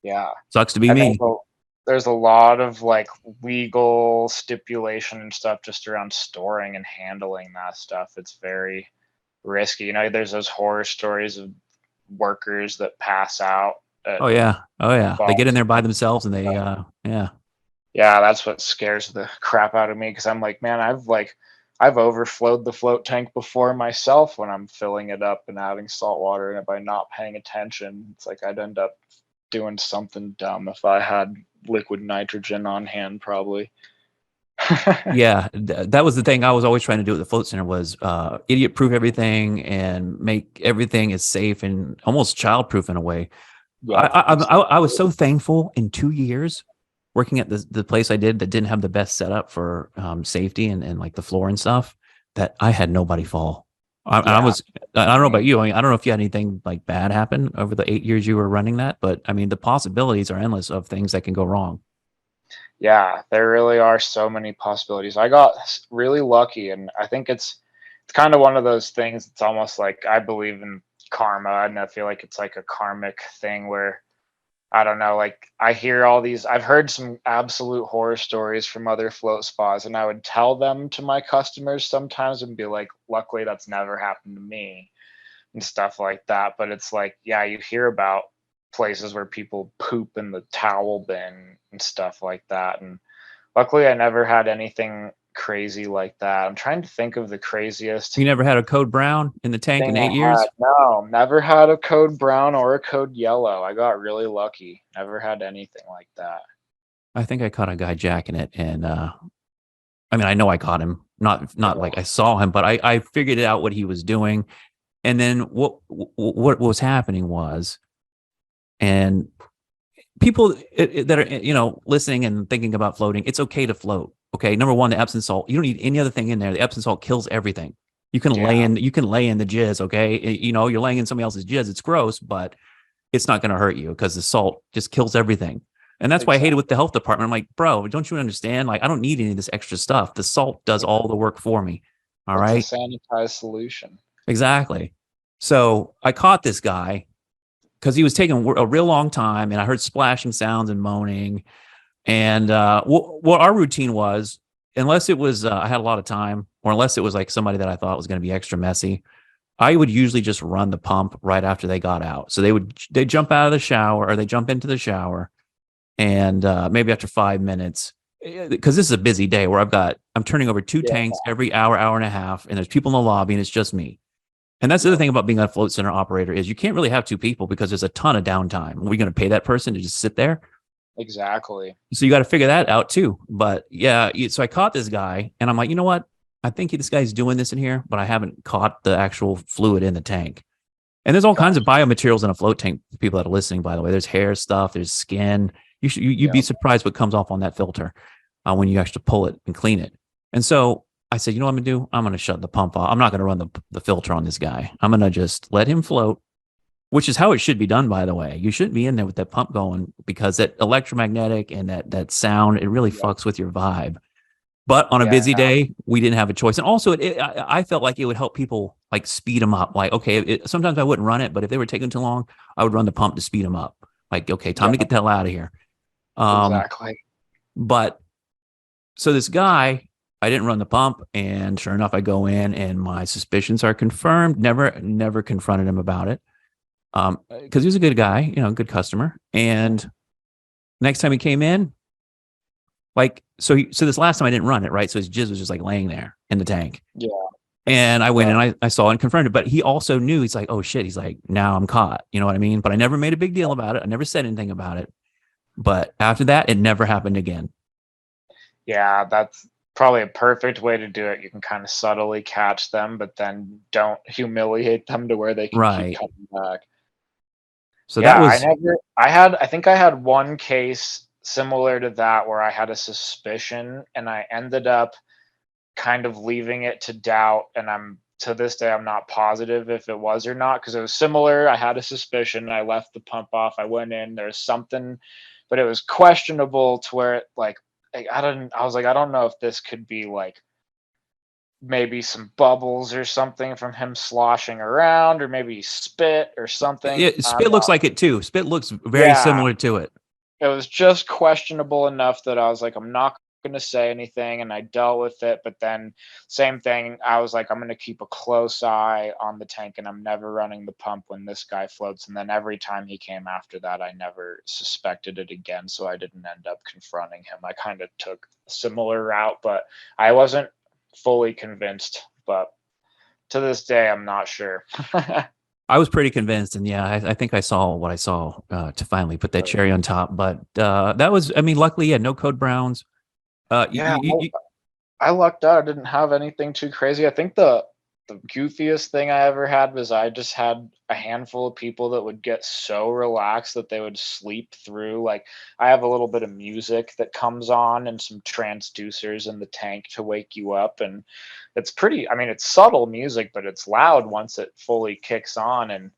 Yeah. sucks to be And me. there's a lot of like legal stipulation and stuff just around storing and handling that stuff. It's very risky. There's those horror stories of workers that pass out at Oh yeah, oh yeah. They get in vaults there by and themselves and they, stuff. yeah. Yeah, that's what scares the crap out of me because I'm like, man, I've overflowed the float tank before myself when I'm filling it up and adding salt water in it by not paying attention. It's like I'd end up doing something dumb if I had liquid nitrogen on hand, probably. Yeah, that was the thing I was always trying to do at the float center was idiot proof everything and make everything as safe and almost child proof in a way. Yeah, I was so thankful in 2 years working at the place I did that didn't have the best setup for safety and like the floor and stuff that I had nobody fall. I yeah. was, I don't know about you. I don't know if you had anything like bad happen over the 8 years you were running that, but I mean, the possibilities are endless of things that can go wrong. Yeah, there really are so many possibilities. I got really lucky, and I think it's kind of one of those things. It's almost like I believe in karma, and I feel like it's like a karmic thing where I don't know, like I hear all these. I've heard some absolute horror stories from other float spas, and I would tell them to my customers sometimes and be like, "Luckily, that's never happened to me." And stuff like that. But it's like, yeah, you hear about places where people poop in the towel bin and stuff like that. And luckily, I never had anything crazy like that. I'm trying to think of the craziest You never had a code brown in the tank in thing I eight had. years? No, never had a code brown or a code yellow. I got really lucky. Never had anything like that. I think I caught a guy jacking it, and I mean, I know I caught him. Not like I saw him, but I figured out what he was doing. And then what was happening was, and people that are listening and thinking about floating, it's okay to float. Okay, number one, the Epsom salt. You don't need any other thing in there. The Epsom salt kills everything. You can lay Yeah, in the jizz. Okay, you're laying in somebody else's jizz. It's gross, but it's not going to hurt you because the salt just kills everything. And that's why I hate it exactly. with the health department. I'm like, bro, don't you understand? Like, I don't need any of this extra stuff. The salt does all the work for me. All It's a right. sanitized solution. Exactly. So I caught this guy because he was taking a real long time and I heard splashing sounds and moaning. And what our routine was, unless it was, I had a lot of time or unless it was like somebody that I thought was going to be extra messy, I would usually just run the pump right after they got out. So they jump out of the shower or they jump into the shower and maybe after 5 minutes, because this is a busy day where I'm turning over two Yeah, tanks every hour and a half, and there's people in the lobby, and it's just me. And that's the other yeah, thing about being a float center operator is you can't really have two people because there's a ton of downtime. Are we going to pay that person to just sit there? Exactly. So you got to figure that out too. But yeah, so I caught this guy and I'm like, you know what? I think this guy's doing this in here, but I haven't caught the actual fluid in the tank. And there's all kinds of biomaterials in a float tank. People that are listening, by the way, there's hair stuff, there's skin. You'd be surprised what comes off on that filter when you actually pull it and clean it. And so I said, you know what I'm gonna do? I'm gonna shut the pump off. I'm not gonna run the filter on this guy. I'm gonna just let him float, which is how it should be done, by the way. You shouldn't be in there with that pump going, because that electromagnetic and that sound, it really fucks with your vibe. But on a busy day, we didn't have a choice. And also, I felt like it would help people like speed them up. Like, okay, sometimes I wouldn't run it, but if they were taking too long, I would run the pump to speed them up. Like, okay, time to get the hell out of here. Exactly. But so this guy, I didn't run the pump, and sure enough, I go in, and my suspicions are confirmed. Never confronted him about it, because he was a good guy, good customer. And next time he came in, like, so this last time I didn't run it, right? So his jizz was just like laying there in the tank. Yeah. And I went and I saw it and confirmed it, but he also knew. He's like, oh shit. He's like, now I'm caught. You know what I mean? But I never made a big deal about it. I never said anything about it. But after that, it never happened again. Yeah, that's probably a perfect way to do it. You can kind of subtly catch them, but then don't humiliate them to where they can keep coming back. So that was, I think I had one case similar to that where I had a suspicion and I ended up kind of leaving it to doubt. And to this day, I'm not positive if it was or not, because it was similar. I had a suspicion. I left the pump off. I went in, there's something, but it was questionable to where I was like, I don't know if this could be like maybe some bubbles or something from him sloshing around, or maybe spit or something. Yeah, spit looks like it too. Spit looks very similar to it. It was just questionable enough that I was like, I'm not going to say anything, and I dealt with it. But then same thing, I was like, I'm going to keep a close eye on the tank, and I'm never running the pump when this guy floats. And then every time he came after that, I never suspected it again, so I didn't end up confronting him. I kind of took a similar route, but I wasn't fully convinced. But to this day, I'm not sure. I was pretty convinced, and I think I saw what I saw to finally put that cherry on top. But that was, I mean, luckily, no code browns. I lucked out. I didn't have anything too crazy. I think the goofiest thing I ever had was I just had a handful of people that would get so relaxed that they would sleep through. Like, I have a little bit of music that comes on and some transducers in the tank to wake you up, and it's pretty, I mean, it's subtle music, but it's loud once it fully kicks on. And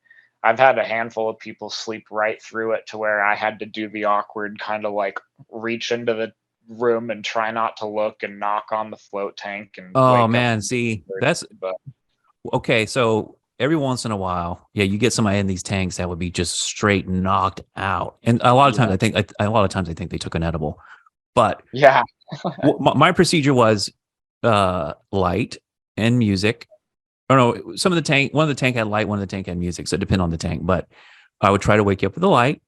I've had a handful of people sleep right through it to where I had to do the awkward kind of like reach into the room and try not to look and knock on the float tank. And see, that's okay. So every once in a while, you get somebody in these tanks that would be just straight knocked out. And a lot of times I think they took an edible. But my procedure was light and music. Or no, one of the tank had light, one of the tank had music. So it depended on the tank. But I would try to wake you up with the light,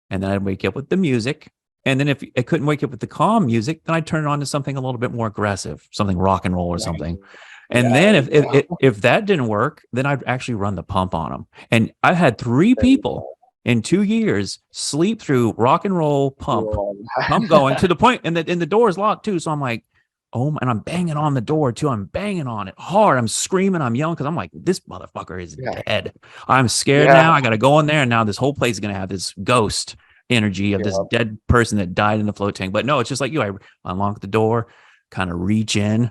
and then I'd wake you up with the music. And then if I couldn't wake up with the calm music, then I'd turn it on to something a little bit more aggressive, something rock and roll or something. And then if that didn't work, then I'd actually run the pump on them. And I've had 3 people in 2 years sleep through rock and roll pump. I'm going to the point, and the door is locked too. So I'm like, and I'm banging on the door too. I'm banging on it hard. I'm screaming. I'm yelling because I'm like, this motherfucker is dead. I'm scared now. I got to go in there, and now this whole place is going to have this ghost energy of this dead person that died in the float tank. But no, it's just like I unlock the door, kind of reach in,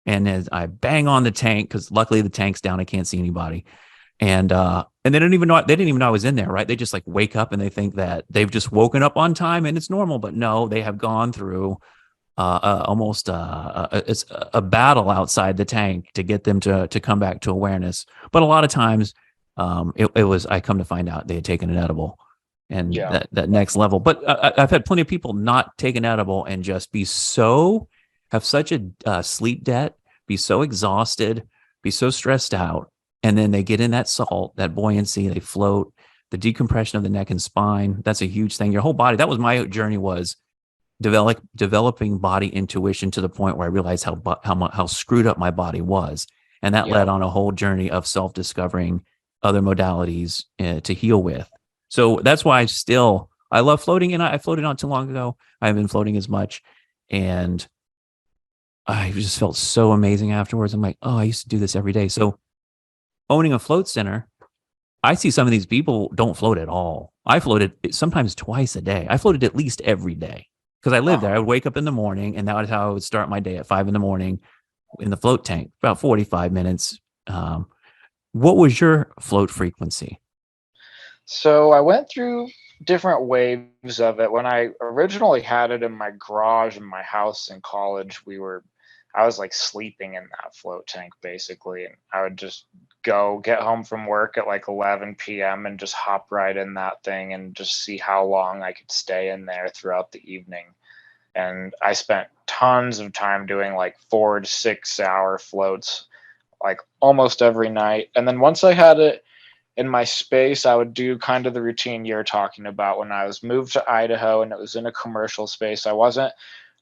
and as I bang on the tank, because luckily the tank's down, I can't see anybody. And they didn't even know I was in there, right? They just like wake up and they think that they've just woken up on time and it's normal, but no, they have gone through almost it's a battle outside the tank to get them to come back to awareness. But a lot of times it was, I come to find out they had taken an edible, and that next level. But I've had plenty of people not take an edible and just have such a sleep debt, be so exhausted, be so stressed out. And then they get in that salt, that buoyancy, they float, the decompression of the neck and spine. That's a huge thing. Your whole body. That was my journey, was developing body intuition to the point where I realized how screwed up my body was. And that led on a whole journey of self-discovering other modalities to heal with. So that's why I still I love floating, and I floated not too long ago. I haven't been floating as much, and I just felt so amazing afterwards. I'm like, oh, I used to do this every day. So owning a float center, I see some of these people don't float at all. I floated sometimes twice a day. I floated at least every day because I lived there. I would wake up in the morning, and that was how I would start my day at 5 a.m. in the float tank, about 45 minutes. What was your float frequency? So I went through different waves of it. When I originally had it in my garage in my house in college, I was like sleeping in that float tank basically. And I would just go get home from work at like 11 p.m. and just hop right in that thing and just see how long I could stay in there throughout the evening. And I spent tons of time doing like 4 to 6 hour floats, like almost every night. And then once I had it in my space, I would do kind of the routine you're talking about. When I was moved to Idaho and it was in a commercial space, I wasn't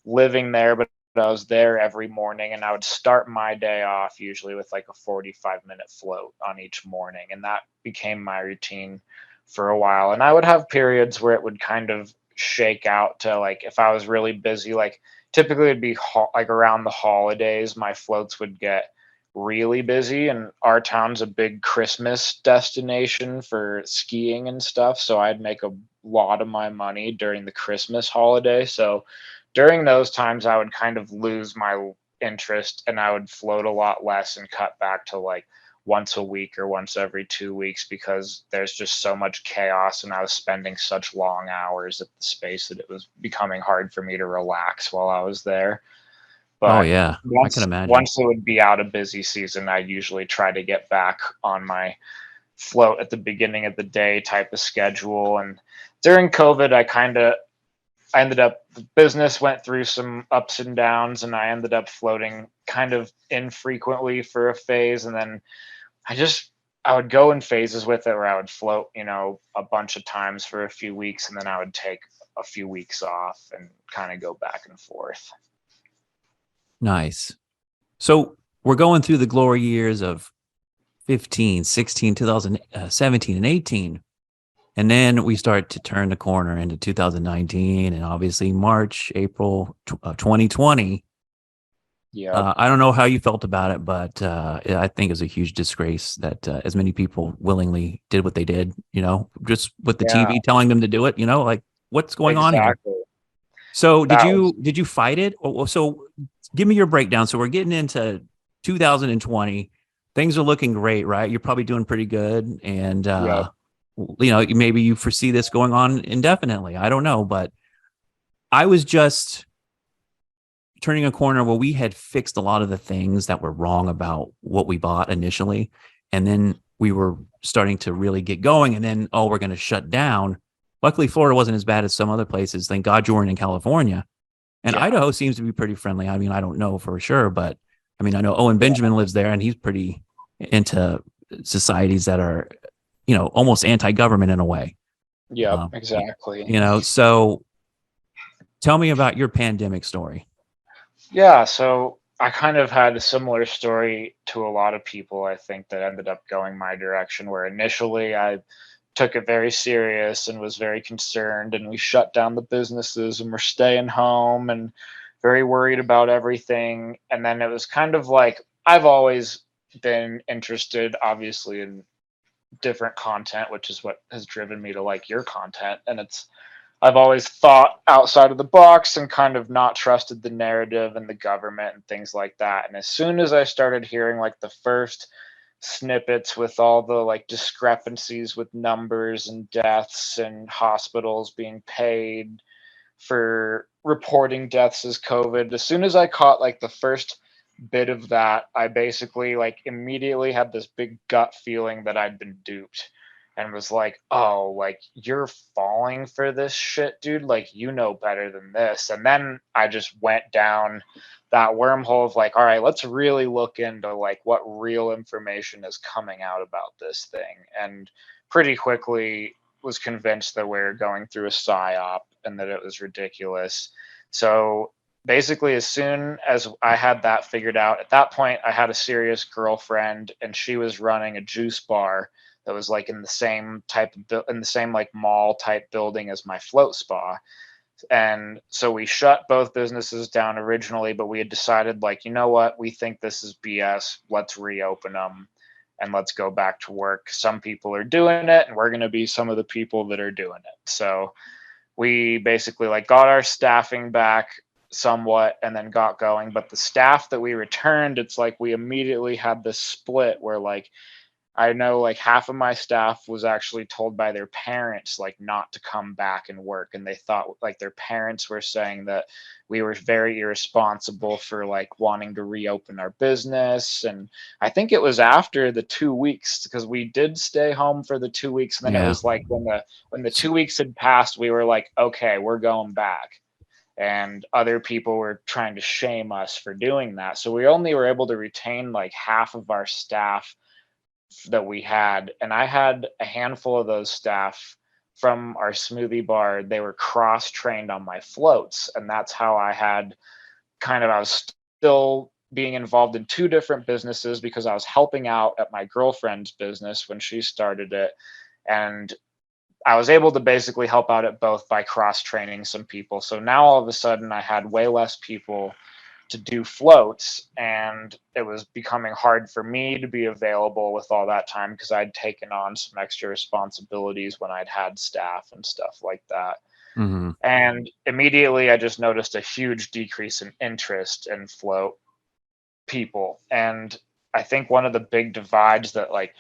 living there, but I was there every morning, and I would start my day off usually with like a 45-minute float on each morning. And that became my routine for a while. And I would have periods where it would kind of shake out to, like, if I was really busy, like typically it'd be like around the holidays, my floats would get really busy, and our town's a big Christmas destination for skiing and stuff, so I'd make a lot of my money during the Christmas holiday. So during those times I would kind of lose my interest, and I would float a lot less and cut back to like once a week or once every 2 weeks, because there's just so much chaos and I was spending such long hours at the space that it was becoming hard for me to relax while I was there. Oh But yeah, I can imagine. once it would be out of busy season, I usually try to get back on my float at the beginning of the day type of schedule. And during COVID, I ended up, the business went through some ups and downs, and I ended up floating kind of infrequently for a phase. And then I would go in phases with it where I would float, a bunch of times for a few weeks, and then I would take a few weeks off and kind of go back and forth. Nice. So we're going through the glory years of 15, 16, 2017, and 18. And then we start to turn the corner into 2019, and obviously March, April of 2020. Yeah. I don't know how you felt about it, but I think it's a huge disgrace that as many people willingly did what they did, just with the Yeah, TV telling them to do it, like what's going on here? exactly. So That was did you fight it? So give me your breakdown. So we're getting into 2020. Things are looking great, right? You're probably doing pretty good. And, Yeah. maybe you foresee this going on indefinitely. I don't know, but I was just turning a corner where we had fixed a lot of the things that were wrong about what we bought initially. And then we were starting to really get going. And then, we're going to shut down. Luckily, Florida wasn't as bad as some other places. Thank God you weren't in California. And Yeah. Idaho seems to be pretty friendly. I mean, I don't know for sure, but I mean, I know Owen Benjamin lives there, and he's pretty into societies that are, almost anti-government in a way. Yep, Um, exactly. so tell me about your pandemic story. Yeah, so I kind of had a similar story to a lot of people, I think, that ended up going my direction, where initially I took it very serious and was very concerned, and we shut down the businesses and we're staying home and very worried about everything. And then it was kind of like, I've always been interested obviously in different content, which is what has driven me to like your content. And I've always thought outside of the box and kind of not trusted the narrative and the government and things like that. And as soon as I started hearing like the first snippets with all the like discrepancies with numbers and deaths and hospitals being paid for reporting deaths as COVID, as soon as I caught like the first bit of that, I basically like immediately had this big gut feeling that I'd been duped, and was like, oh, like you're falling for this shit, dude. Like, you know better than this. And then I just went down that wormhole of like, all right, let's really look into like what real information is coming out about this thing. And pretty quickly was convinced that we're going through a psyop and that it was ridiculous. So basically, as soon as I had that figured out, at that point I had a serious girlfriend, and she was running a juice bar that was like in the same in the same like mall type building as my float spa. And so we shut both businesses down originally, but we had decided, like, you know what, we think this is BS. Let's reopen them and let's go back to work. Some people are doing it, and we're going to be some of the people that are doing it. So we basically like got our staffing back somewhat and then got going. But the staff that we returned, it's like we immediately had this split where like I know like half of my staff was actually told by their parents like not to come back and work, and they thought like their parents were saying that we were very irresponsible for like wanting to reopen our business. And I think it was after the 2 weeks, because we did stay home for the 2 weeks, and then it Yeah. was like when the 2 weeks had passed, we were like, okay, we're going back. And other people were trying to shame us for doing that, so we only were able to retain like half of our staff that we had. And I had a handful of those staff from our smoothie bar. They were cross trained on my floats, and that's how I was still being involved in two different businesses because I was helping out at my girlfriend's business when she started it. And I was able to basically help out at both by cross training some people. So now all of a sudden I had way less people to do floats, and it was becoming hard for me to be available with all that time because I'd taken on some extra responsibilities when I'd had staff and stuff like that. Mm-hmm. And immediately I just noticed a huge decrease in interest in float people. And I think one of the big divides that like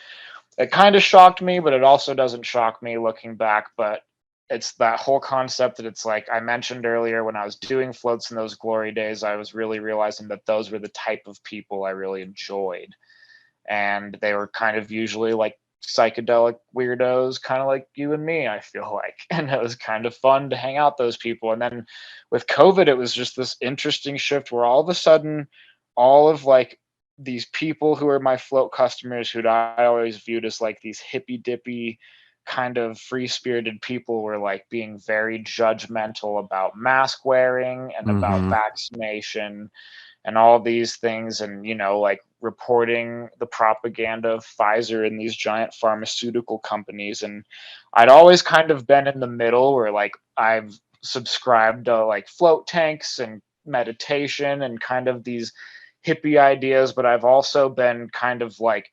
it kind of shocked me, but it also doesn't shock me looking back. But it's that whole concept that it's like I mentioned earlier, when I was doing floats in those glory days, I was really realizing that those were the type of people I really enjoyed. And they were kind of usually like psychedelic weirdos, kind of like you and me, I feel like. And it was kind of fun to hang out those people. And then with COVID, it was just this interesting shift where all of a sudden, all of like these people who are my float customers, who I always viewed as like these hippy dippy kind of free spirited people, were like being very judgmental about mask wearing and about Mm-hmm. vaccination and all these things, and like reporting the propaganda of Pfizer and these giant pharmaceutical companies. And I'd always kind of been in the middle where like I've subscribed to like float tanks and meditation and kind of these hippie ideas, but I've also been kind of like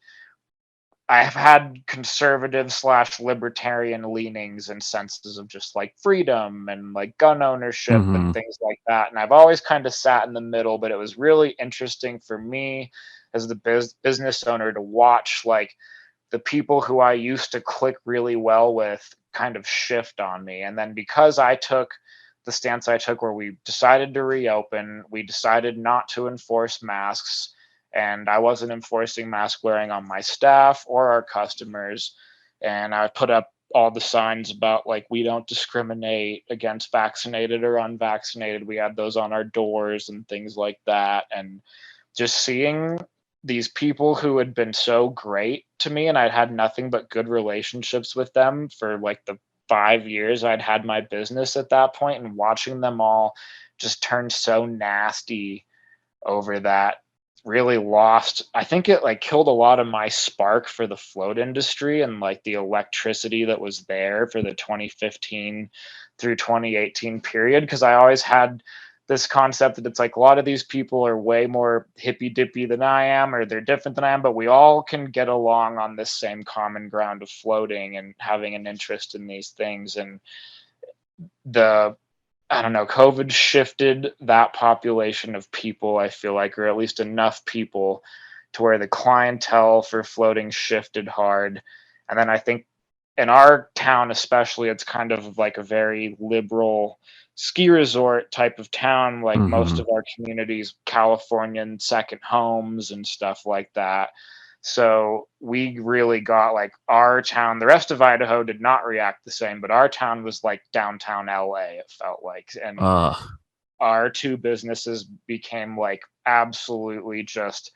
I've had conservative slash libertarian leanings and senses of just like freedom and like gun ownership Mm-hmm. and things like that. And I've always kind of sat in the middle, but it was really interesting for me as the business owner to watch like the people who I used to click really well with kind of shift on me. And then because I took the stance I took where we decided to reopen, we decided not to enforce masks, and I wasn't enforcing mask wearing on my staff or our customers. And I put up all the signs about like we don't discriminate against vaccinated or unvaccinated. We had those on our doors and things like that. And just seeing these people who had been so great to me, and I'd had nothing but good relationships with them for like the 5 years I'd had my business at that point, and watching them all just turn so nasty over that really lost, I think it like killed a lot of my spark for the float industry and like the electricity that was there for the 2015 through 2018 period. Because I always had this concept that it's like a lot of these people are way more hippy dippy than I am, or they're different than I am, but we all can get along on this same common ground of floating and having an interest in these things. And I don't know, COVID shifted that population of people, I feel like, or at least enough people to where the clientele for floating shifted hard. And then I think in our town, especially, it's kind of like a very liberal ski resort type of town. Like most Mm-hmm. of our communities, Californian second homes and stuff like that. So we really got like our town. The rest of Idaho did not react the same, but our town was like downtown LA, it felt like. And our two businesses became like absolutely just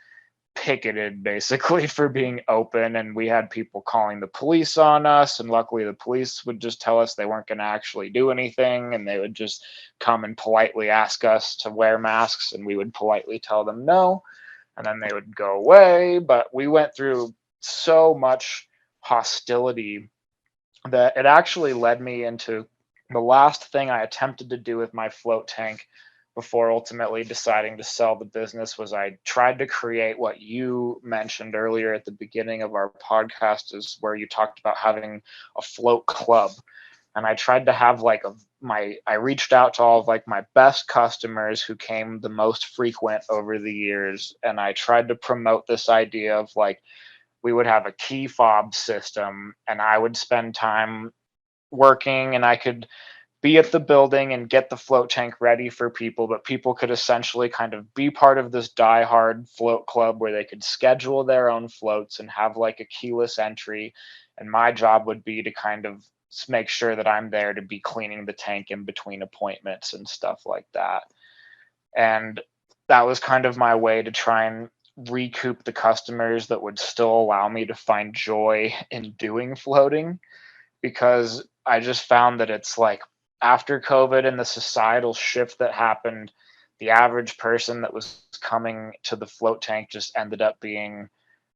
picketed basically for being open. And we had people calling the police on us. And luckily, the police would just tell us they weren't going to actually do anything. And they would just come and politely ask us to wear masks. And we would politely tell them no, and then they would go away. But we went through so much hostility that it actually led me into the last thing I attempted to do with my float tank before ultimately deciding to sell the business. Was I tried to create what you mentioned earlier at the beginning of our podcast, is where you talked about having a float club. And I tried to have like I reached out to all of like my best customers who came the most frequent over the years, and I tried to promote this idea of like, we would have a key fob system, and I would spend time working, and I could be at the building and get the float tank ready for people, but people could essentially kind of be part of this diehard float club where they could schedule their own floats and have like a keyless entry. And my job would be to kind of make sure that I'm there to be cleaning the tank in between appointments and stuff like that. And that was kind of my way to try and recoup the customers that would still allow me to find joy in doing floating, because I just found that it's like, after COVID and the societal shift that happened, the average person that was coming to the float tank just ended up being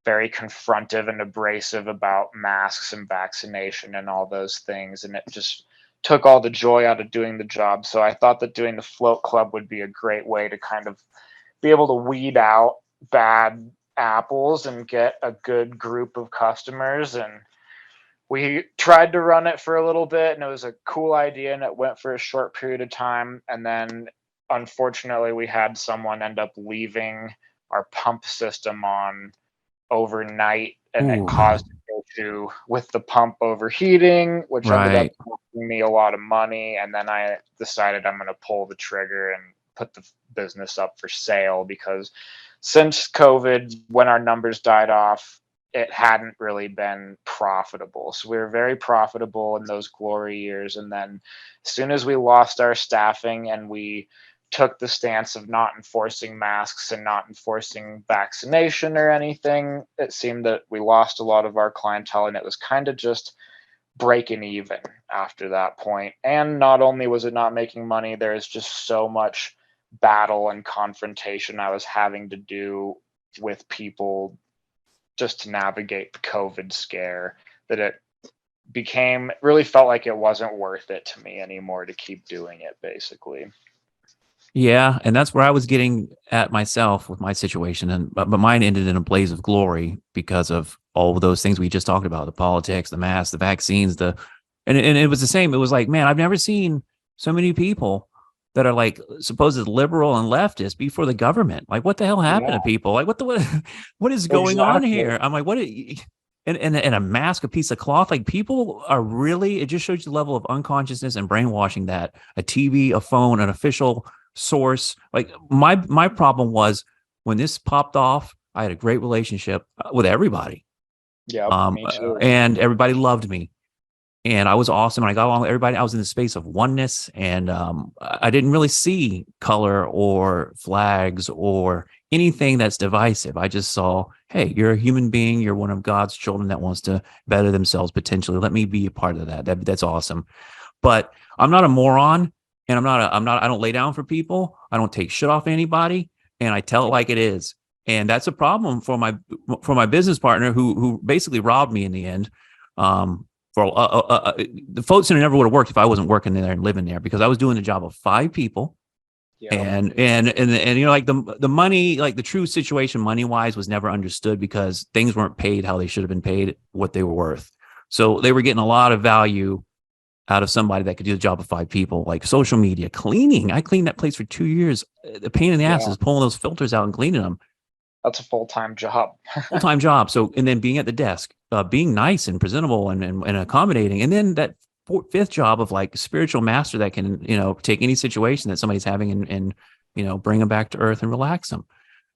very confrontive and abrasive about masks and vaccination and all those things. And it just took all the joy out of doing the job. So I thought that doing the float club would be a great way to kind of be able to weed out bad apples and get a good group of customers. And we tried to run it for a little bit, and it was a cool idea, and it went for a short period of time. And then unfortunately we had someone end up leaving our pump system on overnight, and it caused an issue with the pump overheating, which ended up costing me a lot of money. And then I decided I'm going to pull the trigger and put the business up for sale, because since COVID, when our numbers died off, it hadn't really been profitable. So we were very profitable in those glory years. And then as soon as we lost our staffing and we took the stance of not enforcing masks and not enforcing vaccination or anything, it seemed that we lost a lot of our clientele, and it was kind of just breaking even after that point. And not only was it not making money, there's just so much battle and confrontation I was having to do with people just to navigate the COVID scare, that it really felt like it wasn't worth it to me anymore to keep doing it, basically. Yeah, and that's where I was getting at myself with my situation, and but mine ended in a blaze of glory because of all of those things we just talked about: the politics, the masks, the vaccines, and it was the same. It was like, man, I've never seen so many people that are like supposed liberal and leftist be for the government. Like, what the hell happened to people? Like, what is going on here? I'm like, and a mask, a piece of cloth. Like, people are really. It just shows you the level of unconsciousness and brainwashing that a TV, a phone, an official source. Like, my problem was when this popped off, I had a great relationship with everybody. Yeah, me too. And everybody loved me, and I was awesome, and I got along with everybody. I was in the space of oneness, and I didn't really see color or flags or anything that's divisive. I just saw, hey, you're a human being, you're one of God's children that wants to better themselves potentially. Let me be a part of that. That's awesome. But I'm not a moron. And I don't lay down for people. I don't take shit off anybody, and I tell it like it is. And that's a problem for my business partner who basically robbed me in the end. The float center never would have worked if I wasn't working there and living there, because I was doing the job of 5 people. Yeah. And you know, like the money, like the true situation money wise was never understood, because things weren't paid how they should have been paid, what they were worth. So they were getting a lot of value out of somebody that could do the job of 5 people, like social media, cleaning. I cleaned that place for 2 years. The pain in the ass is pulling those filters out and cleaning them. That's a full-time job. Full-time job. So, and then being at the desk, being nice and presentable and accommodating. And then that 5th job of like spiritual master that can, you know, take any situation that somebody's having and you know, bring them back to earth and relax them.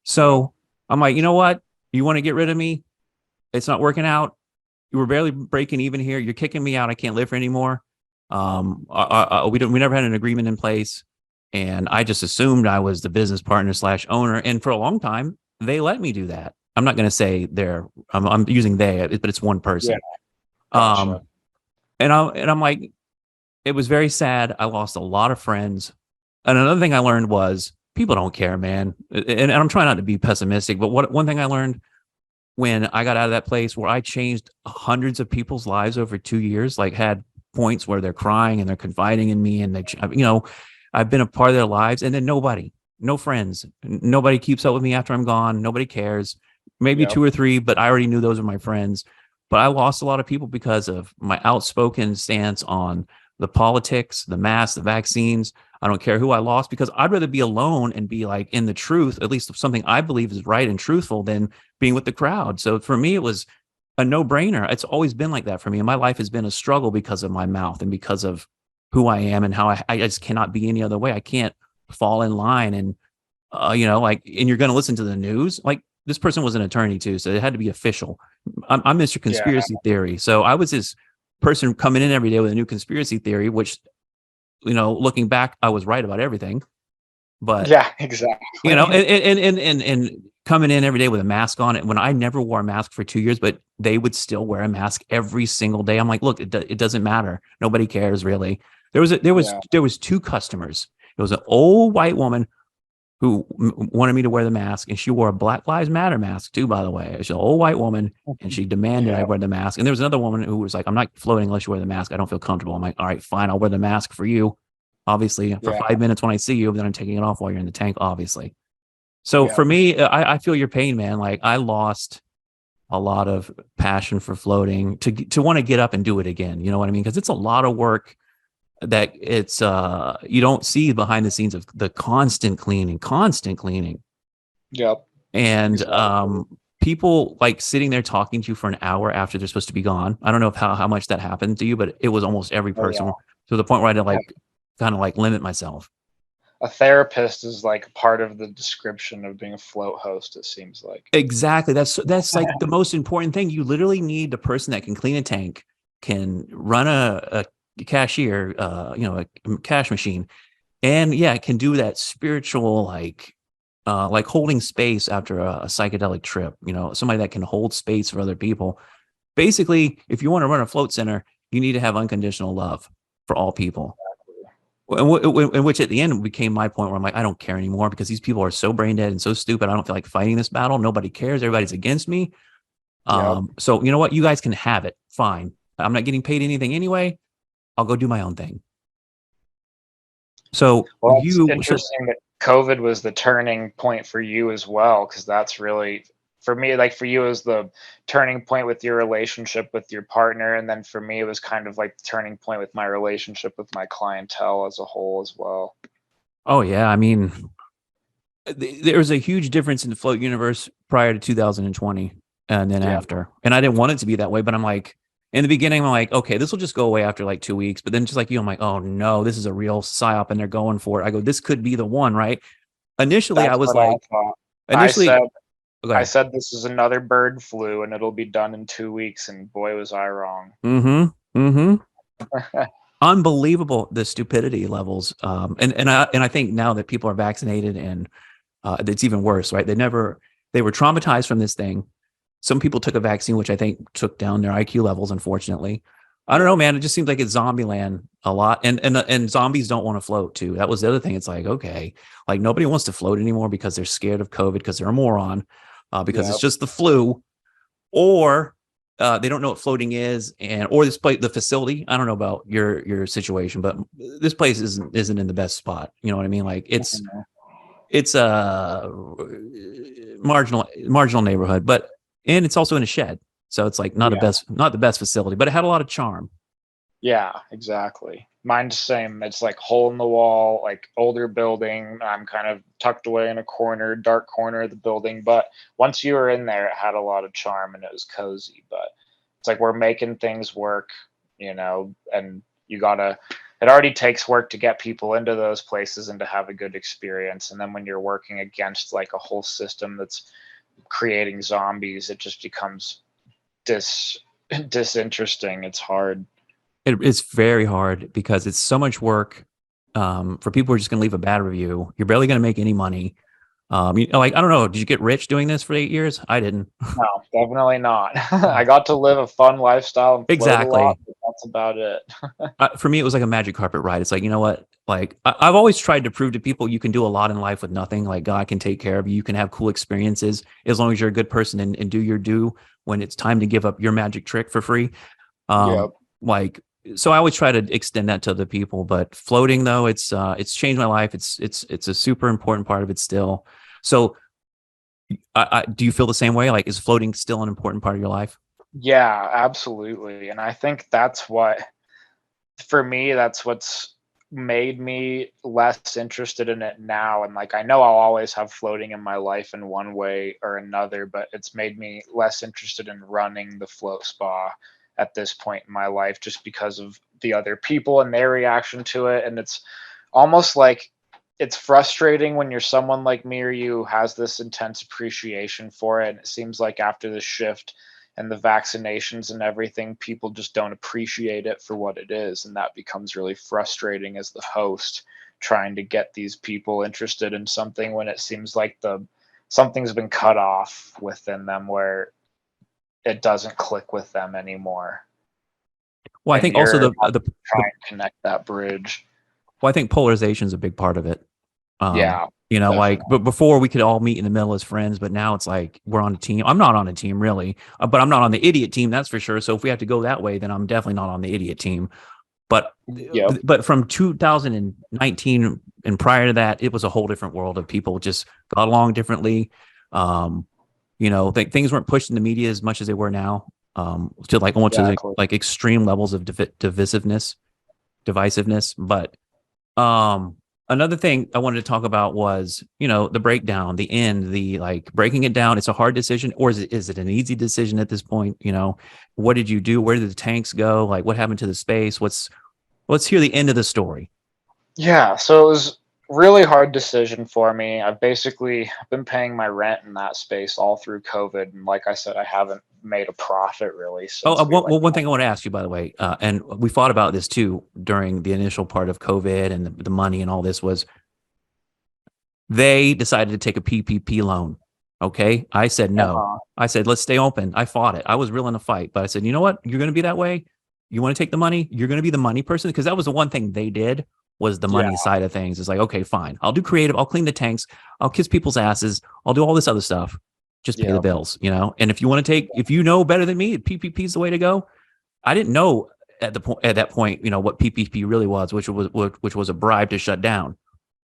So I'm like, you know what? You want to get rid of me? It's not working out. You were barely breaking even here. You're kicking me out. I can't live here anymore. We never had an agreement in place, and I just assumed I was the business partner / owner. And for a long time, they let me do that. I'm not going to say I'm using they, but it's one person. Yeah. Gotcha. And I'm like, it was very sad. I lost a lot of friends. And another thing I learned was people don't care, man. And I'm trying not to be pessimistic, but one thing I learned, when I got out of that place where I changed hundreds of people's lives over 2 years, like had points where they're crying and they're confiding in me and I've been a part of their lives, and then no friends, nobody keeps up with me after I'm gone. Nobody cares. Maybe Yep. 2 or 3, but I already knew those were my friends. But I lost a lot of people because of my outspoken stance on the politics, the masks, the vaccines. I don't care who I lost, because I'd rather be alone and be like in the truth, at least of something I believe is right and truthful, than being with the crowd. So for me, it was a no-brainer. It's always been like that for me. And my life has been a struggle because of my mouth and because of who I am and how I just cannot be any other way. I can't fall in line. And, and you're going to listen to the news. Like, this person was an attorney too, so it had to be official. I'm Mr. Conspiracy Theory. So I was this person coming in every day with a new conspiracy theory, which, looking back, I was right about everything. But yeah, exactly. And coming in every day with a mask on it, when I never wore a mask for 2 years, but they would still wear a mask every single day. I'm like, look, it doesn't matter. Nobody cares, really. There was 2 customers. It was an old white woman who wanted me to wear the mask, and she wore a Black Lives Matter mask too, by the way. She's an old white woman, and she demanded I wear the mask. And there was another woman who was like, I'm not floating unless you wear the mask. I don't feel comfortable. I'm like, all right, fine, I'll wear the mask for you, obviously, for 5 minutes when I see you, but then I'm taking it off while you're in the tank, obviously. So for me, I feel your pain, man. Like, I lost a lot of passion for floating to want to get up and do it again. You know what I mean? Because it's a lot of work that it's you don't see behind the scenes of the constant cleaning. Yep. And Exactly. people like sitting there talking to you for an hour after they're supposed to be gone. I don't know how much that happened to you, but it was almost every person, to the point where I had to kind of limit myself. A therapist is like part of the description of being a float host, it seems like. Exactly. That's like the most important thing. You literally need the person that can clean a tank, can run a cashier, a cash machine, and can do that spiritual, like holding space after a psychedelic trip. Somebody that can hold space for other people. Basically, if you want to run a float center, you need to have unconditional love for all people. In which at the end became my point where I'm like, I don't care anymore, because these people are so brain dead and so stupid. I don't feel like fighting this battle. Nobody cares. Everybody's against me. So you know what? You guys can have it. Fine. I'm not getting paid anything anyway. I'll go do my own thing. So it's interesting that COVID was the turning point for you as well, because that's really, for me, like for you, it was the turning point with your relationship with your partner, and then for me, it was kind of like the turning point with my relationship with my clientele as a whole as well. Oh yeah, I mean, there was a huge difference in the float universe prior to 2020, and then after. And I didn't want it to be that way, but I'm like, in the beginning, I'm like, okay, this will just go away after like 2 weeks. But then just like you, I'm like, oh no, this is a real psyop and they're going for it. I go, this could be the one, right? Initially, I was like, I said this is another bird flu and it'll be done in 2 weeks, and boy was I wrong. Unbelievable, the stupidity levels. And I think now that people are vaccinated, and it's even worse, right? They were traumatized from this thing. Some people took a vaccine, which I think took down their IQ levels, unfortunately. I don't know, man. It just seems like it's zombie land a lot. And zombies don't want to float too. That was the other thing. It's like, okay, like nobody wants to float anymore because they're scared of COVID, because they're a moron, because it's just the flu, or they don't know what floating is, or this place, the facility. I don't know about your situation, but this place isn't in the best spot. You know what I mean? Like it's a marginal neighborhood, and it's also in a shed. So it's like not the best facility, but it had a lot of charm. Yeah, exactly. Mine's the same. It's like hole in the wall, like older building. I'm kind of tucked away in a dark corner of the building. But once you were in there, it had a lot of charm and it was cozy. But it's like we're making things work, and it already takes work to get people into those places and to have a good experience. And then when you're working against like a whole system that's creating zombies, it just becomes disinteresting. It's hard. It's very hard because it's so much work. For people who are just going to leave a bad review, you're barely going to make any money. I don't know. Did you get rich doing this for 8 years? I didn't. No, definitely not. I got to live a fun lifestyle. And exactly. a lot, but that's about it. For me, it was like a magic carpet ride. It's like, you know what? Like I've always tried to prove to people you can do a lot in life with nothing. Like God can take care of you. You can have cool experiences as long as you're a good person and do your due when it's time to give up your magic trick for free. Yep. Like, so I always try to extend that to other people, but floating though, it's changed my life. It's a super important part of it still. So do you feel the same way? Like, is floating still an important part of your life? Yeah, absolutely. And I think that's what, for me, that's what's made me less interested in it now. And like, I know I'll always have floating in my life in one way or another, but it's made me less interested in running the float spa at this point in my life just because of the other people and their reaction to it. And it's almost like it's frustrating when you're someone like me or you who has this intense appreciation for it. And it seems like after the shift and the vaccinations and everything, people just don't appreciate it for what it is. And that becomes really frustrating as the host, trying to get these people interested in something when it seems like something's been cut off within them where it doesn't click with them anymore. Well, I think also try and connect that bridge. well, I think polarization is a big part of it. Yeah, you know, definitely. like, but before we could all meet in the middle as friends, but now it's like we're on a team. I'm not on a team really, but I'm not on the idiot team, that's for sure. So if we have to go that way, then I'm definitely not on the idiot team. But Yep. but from 2019 and prior to that, it was a whole different world of people just got along differently. You know, things weren't pushed in the media as much as they were now. To like almost Exactly. like extreme levels of divisiveness. But another thing I wanted to talk about was, you know, the breakdown, the end, the like breaking it down. It's a hard decision, or is it an easy decision at this point? You know, what did you do? Where did the tanks go? Like, what happened to the space? Let's hear the end of the story. Yeah, so it was really hard decision for me. I've basically been paying my rent in that space all through COVID, and like I said, I haven't made a profit really since One thing I want to ask you, by the way, and we thought about this too during the initial part of COVID and the money and all this was they decided to take a PPP loan. Okay. I said, no, I said, let's stay open. I fought it. I was real in a fight, but I said, you know what? You're going to be that way. You want to take the money. You're going to be the money person. Cause that was the one thing they did was the money side of things. It's like, okay, fine. I'll do creative. I'll clean the tanks. I'll kiss people's asses. I'll do all this other stuff. Just pay the bills, you know? And if you want to if you know better than me, PPP is the way to go. I didn't know at that point, you know, what PPP really was, which was a bribe to shut down.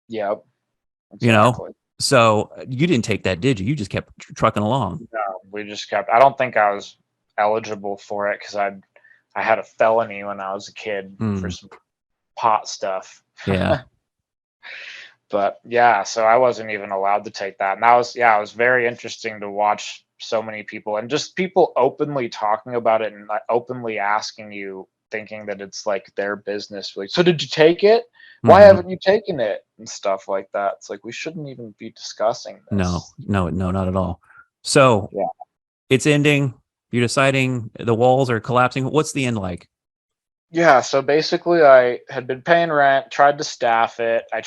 Yep. Exactly. You know, so you didn't take that, did you? You just kept trucking along. No, we just kept. I don't think I was eligible for it because I had a felony when I was a kid for some pot stuff. Yeah. But yeah, so I wasn't even allowed to take that. And that was, it was very interesting to watch so many people and just people openly talking about it and like openly asking you, thinking that it's like their business. Like, so did you take it? Why haven't you taken it? And stuff like that. It's like, we shouldn't even be discussing this. No, not at all. So it's ending. You're deciding the walls are collapsing. What's the end like? Yeah, so basically I had been paying rent, tried to staff it. I've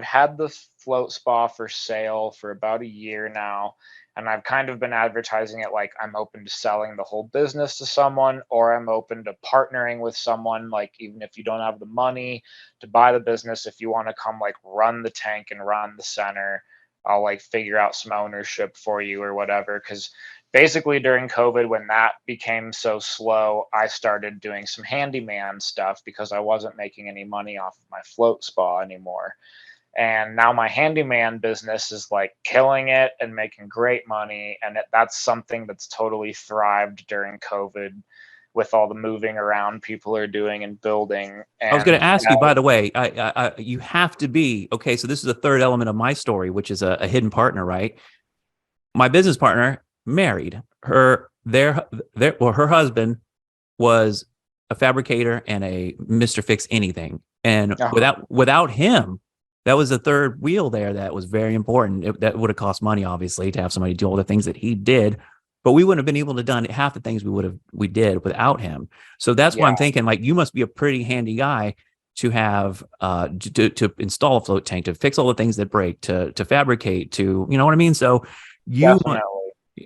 had the float spa for sale for about a year now, and I've kind of been advertising it like I'm open to selling the whole business to someone, or I'm open to partnering with someone, like even if you don't have the money to buy the business, if you want to come like run the tank and run the center, I'll like figure out some ownership for you or whatever. Because basically during COVID, when that became so slow, I started doing some handyman stuff because I wasn't making any money off of my float spa anymore. And now my handyman business is like killing it and making great money. And that's something that's totally thrived during COVID with all the moving around people are doing and building. And I was going to ask you, by the way, you have to be, okay, so this is the third element of my story, which is a hidden partner, right? My business partner married her, her husband was a fabricator and a Mr. Fix Anything. And without him, that was the third wheel there that was very important. That would have cost money, obviously, to have somebody do all the things that he did, but we wouldn't have been able to done half the things we did without him. So that's why I'm thinking, like, you must be a pretty handy guy to have to install a float tank, to fix all the things that break, to fabricate, to, you know what I mean? So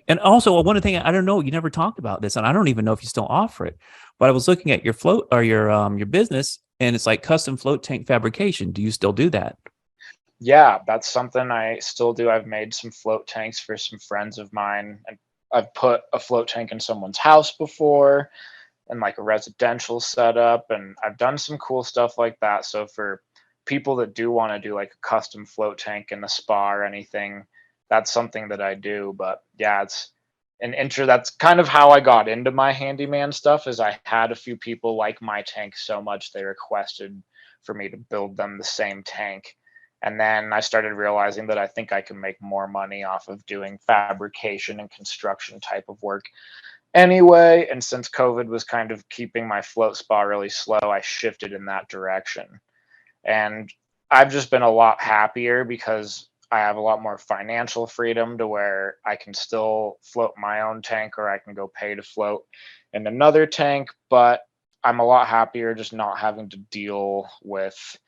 And also, one thing I don't know, you never talked about this, and I don't even know if you still offer it. But I was looking at your float or your business, and it's like custom float tank fabrication. Do you still do that? Yeah, that's something I still do. I've made some float tanks for some friends of mine, and I've put a float tank in someone's house before in like a residential setup, and I've done some cool stuff like that. So for people that do want to do like a custom float tank in a spa or anything, that's something that I do. But yeah, it's an intro. That's kind of how I got into my handyman stuff. Is I had a few people like my tank so much they requested for me to build them the same tank. And then I started realizing that I think I can make more money off of doing fabrication and construction type of work anyway. And since COVID was kind of keeping my float spa really slow, I shifted in that direction. And I've just been a lot happier because I have a lot more financial freedom to where I can still float my own tank or I can go pay to float in another tank. But I'm a lot happier just not having to deal with,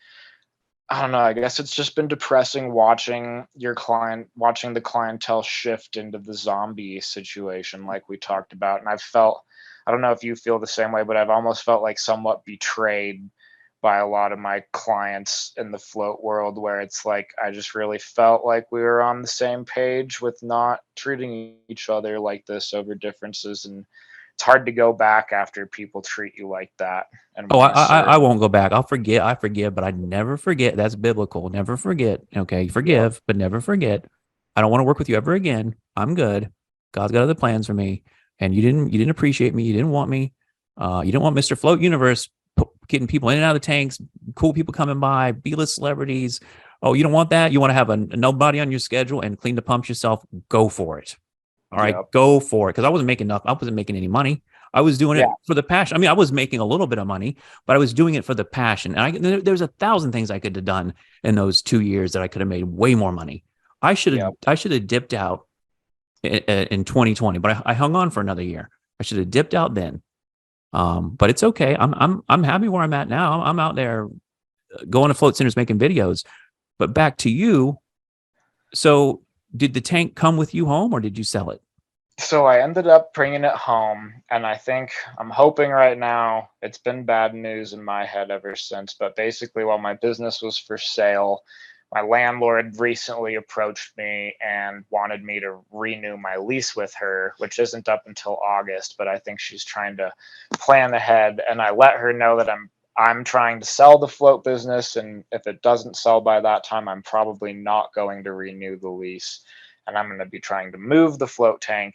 I don't know, I guess it's just been depressing watching watching the clientele shift into the zombie situation like we talked about. And I've felt, I don't know if you feel the same way, but I've almost felt like somewhat betrayed by a lot of my clients in the float world, where it's like I just really felt like we were on the same page with not treating each other like this over differences. And it's hard to go back after people treat you like that and Oh, want to I serve. won't go back. I'll forget. I forgive, but I never forget. That's biblical. Never forget. Okay, Yeah. forgive, but never forget. I don't want to work with you ever again. I'm good. God's got other plans for me, and you didn't appreciate me. You didn't want me. You didn't want Mr. Float Universe getting people in and out of the tanks, cool people coming by, B-list celebrities. Oh, you don't want that. You want to have a nobody on your schedule and clean the pumps yourself. Go for it. All right, Yep. go for it. Because I wasn't making enough. I wasn't making any money. I was doing it Yeah. for the passion. I mean, I was making a little bit of money, but I was doing it for the passion. And there's 1,000 things I could have done in those 2 years that I could have made way more money. Yep. I should have dipped out in 2020, but I hung on for another year. I should have dipped out then. But it's okay. I'm happy where I'm at now. I'm out there going to float centers making videos. But back to you. So did the tank come with you home or did you sell it? So I ended up bringing it home, and I think I'm hoping right now, it's been bad news in my head ever since. But basically, while my business was for sale, my landlord recently approached me and wanted me to renew my lease with her, which isn't up until August, but I think she's trying to plan ahead. And I let her know that I'm trying to sell the float business, and if it doesn't sell by that time, I'm probably not going to renew the lease, and I'm going to be trying to move the float tank.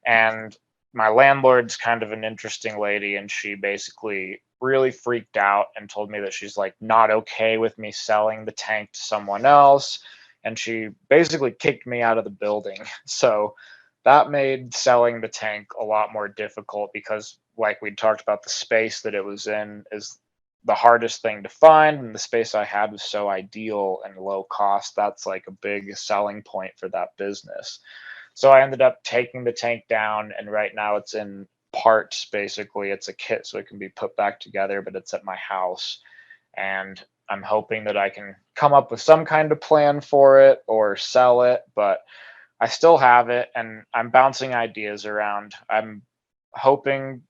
And my landlord's kind of an interesting lady, and she basically really freaked out and told me that she's like not okay with me selling the tank to someone else, and she basically kicked me out of the building. So that made selling the tank a lot more difficult because, like we talked about, the space that it was in is the hardest thing to find, and the space I had was so ideal and low cost. That's like a big selling point for that business. So I ended up taking the tank down, and right now it's in parts. Basically, it's a kit, so it can be put back together, but it's at my house. And I'm hoping that I can come up with some kind of plan for it or sell it, but I still have it, and I'm bouncing ideas around. I'm hoping,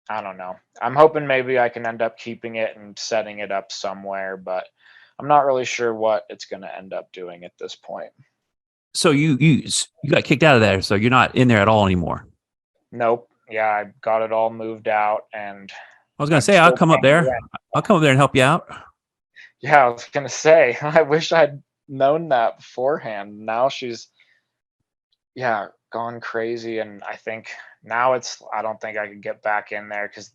I don't know. I'm hoping maybe I can end up keeping it and setting it up somewhere, but I'm not really sure what it's going to end up doing at this point. So you got kicked out of there, so you're not in there at all anymore. Nope. Yeah, I got it all moved out, and I was gonna I'm say I'll still come up paying there. rent. I'll come up there and help you out. Yeah, I was gonna say, I wish I'd known that beforehand. Now she's, yeah, gone crazy, and I think now I don't think I could get back in there because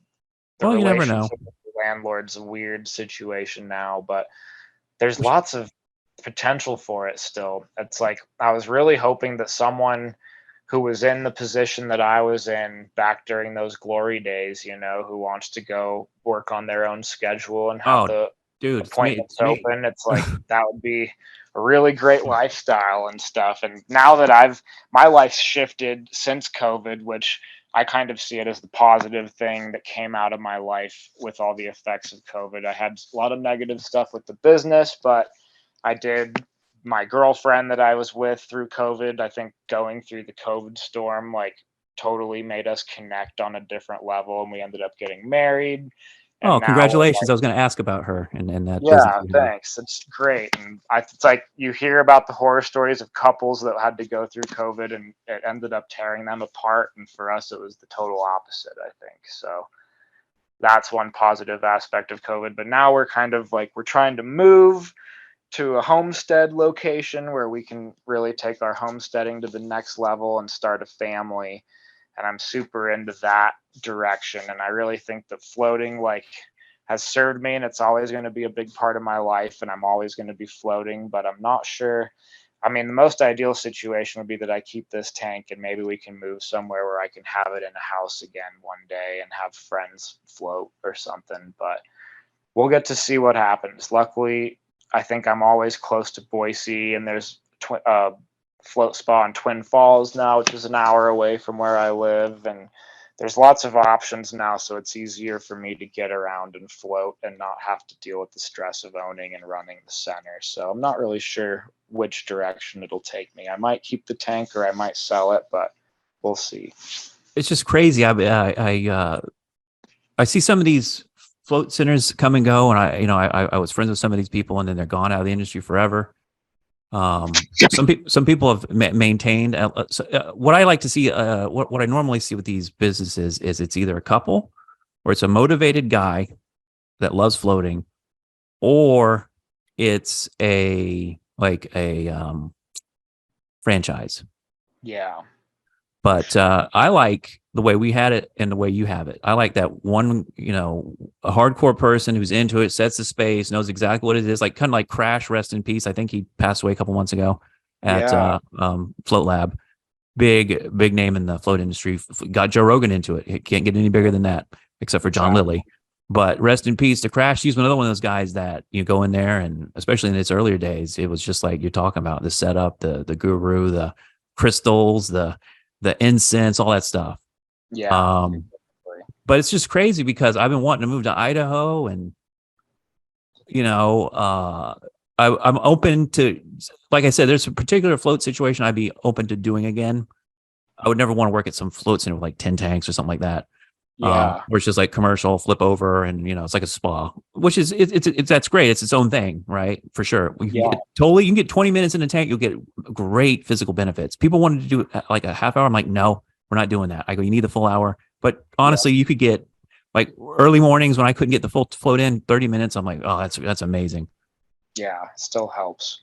the Well, you never know. relationship with the landlord's a weird situation now, but there's lots of potential for it still. It's like I was really hoping that someone who was in the position that I was in back during those glory days, who wants to go work on their own schedule and have Oh, the dude, it's me. appointments It's me. open. It's like that would be a really great lifestyle and stuff. And now that my life's shifted since COVID, which I kind of see it as the positive thing that came out of my life with all the effects of COVID. I had a lot of negative stuff with the business, but I did my girlfriend that I was with through COVID, I think going through the COVID storm, like, totally made us connect on a different level, and we ended up getting married. Oh, And now we're congratulations. like, I was going to ask about her and that business yeah, you have. thanks. It's great. And it's like you hear about the horror stories of couples that had to go through COVID and it ended up tearing them apart. And for us, it was the total opposite, I think. So that's one positive aspect of COVID. But now we're kind of like, we're trying to move to a homestead location where we can really take our homesteading to the next level and start a family. And I'm super into that direction. And I really think that floating, like, has served me, and it's always going to be a big part of my life, and I'm always going to be floating, but I'm not sure. I mean, the most ideal situation would be that I keep this tank and maybe we can move somewhere where I can have it in a house again one day and have friends float or something, but we'll get to see what happens. Luckily, I think I'm always close to Boise, and there's float spa in Twin Falls now, which is an hour away from where I live, and there's lots of options now, so it's easier for me to get around and float and not have to deal with the stress of owning and running the center. So I'm not really sure which direction it'll take me. I might keep the tank or I might sell it, but we'll see. It's just crazy. I see some of these float centers come and go, and I was friends with some of these people, and then they're gone out of the industry forever. Some people have maintained. What I like to see, what I normally see with these businesses is it's either a couple, or it's a motivated guy that loves floating, or it's a franchise. Yeah. But I like the way we had it and the way you have it. I like that one, a hardcore person who's into it, sets the space, knows exactly what it is. Like kind of like Crash, rest in peace. I think he passed away a couple months ago at Float Lab. Big name in the float industry. Got Joe Rogan into it. It can't get any bigger than that, except for John Lilly. But rest in peace to Crash. He's another one of those guys that you go in there, and especially in its earlier days, it was just like you're talking about the setup, the guru, the crystals, the incense, all that stuff. Yeah. But it's just crazy because I've been wanting to move to Idaho, and I'm open to, like I said, there's a particular float situation I'd be open to doing again. I would never want to work at some float center with like 10 tanks or something like that. Yeah. Where it's just like commercial, flip over, and it's like a spa, which is it's that's great. It's its own thing, right? For sure. You can get 20 minutes in a tank, you'll get great physical benefits. People wanted to do like a half hour. I'm like, no, we're not doing that. I go, you need the full hour. But honestly, you could get like early mornings when I couldn't get the full float in 30 minutes. I'm like, oh, that's amazing. Yeah, it still helps.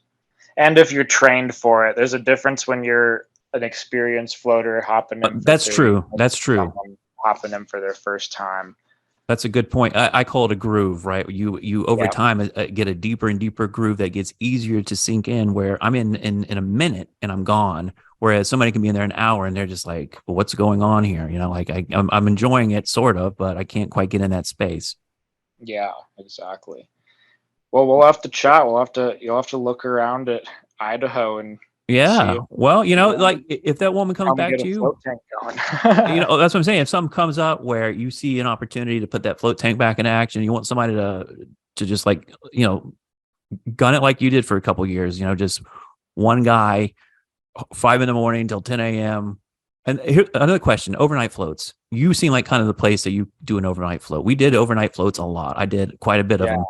And if you're trained for it, there's a difference when you're an experienced floater hopping in. That's true. That's true. Hopping in for their first time. That's a good point. I call it a groove, right? You over time get a deeper and deeper groove that gets easier to sink in, where I'm in a minute and I'm gone. Whereas somebody can be in there an hour and they're just like, well, what's going on here? Like I'm enjoying it sort of, but I can't quite get in that space. Yeah, exactly. Well, we'll have to chat. You'll have to look around at Idaho and yeah. Well, like if that woman comes back to you, float tank going. that's what I'm saying. If something comes up where you see an opportunity to put that float tank back in action, you want somebody to just like, gun it like you did for a couple of years, just one guy, 5 a.m. till 10 a.m. And here, another question, overnight floats. You seem like kind of the place that you do an overnight float. We did overnight floats a lot. I did quite a bit of them.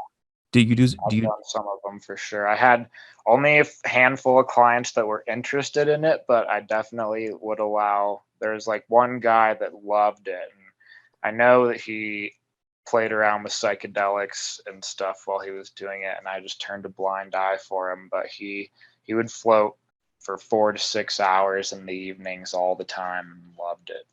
I've done some of them for sure. I had only a handful of clients that were interested in it, but I definitely would allow. There's like one guy that loved it, and I know that he played around with psychedelics and stuff while he was doing it, and I just turned a blind eye for him. But he would float for 4 to 6 hours in the evenings all the time and loved it.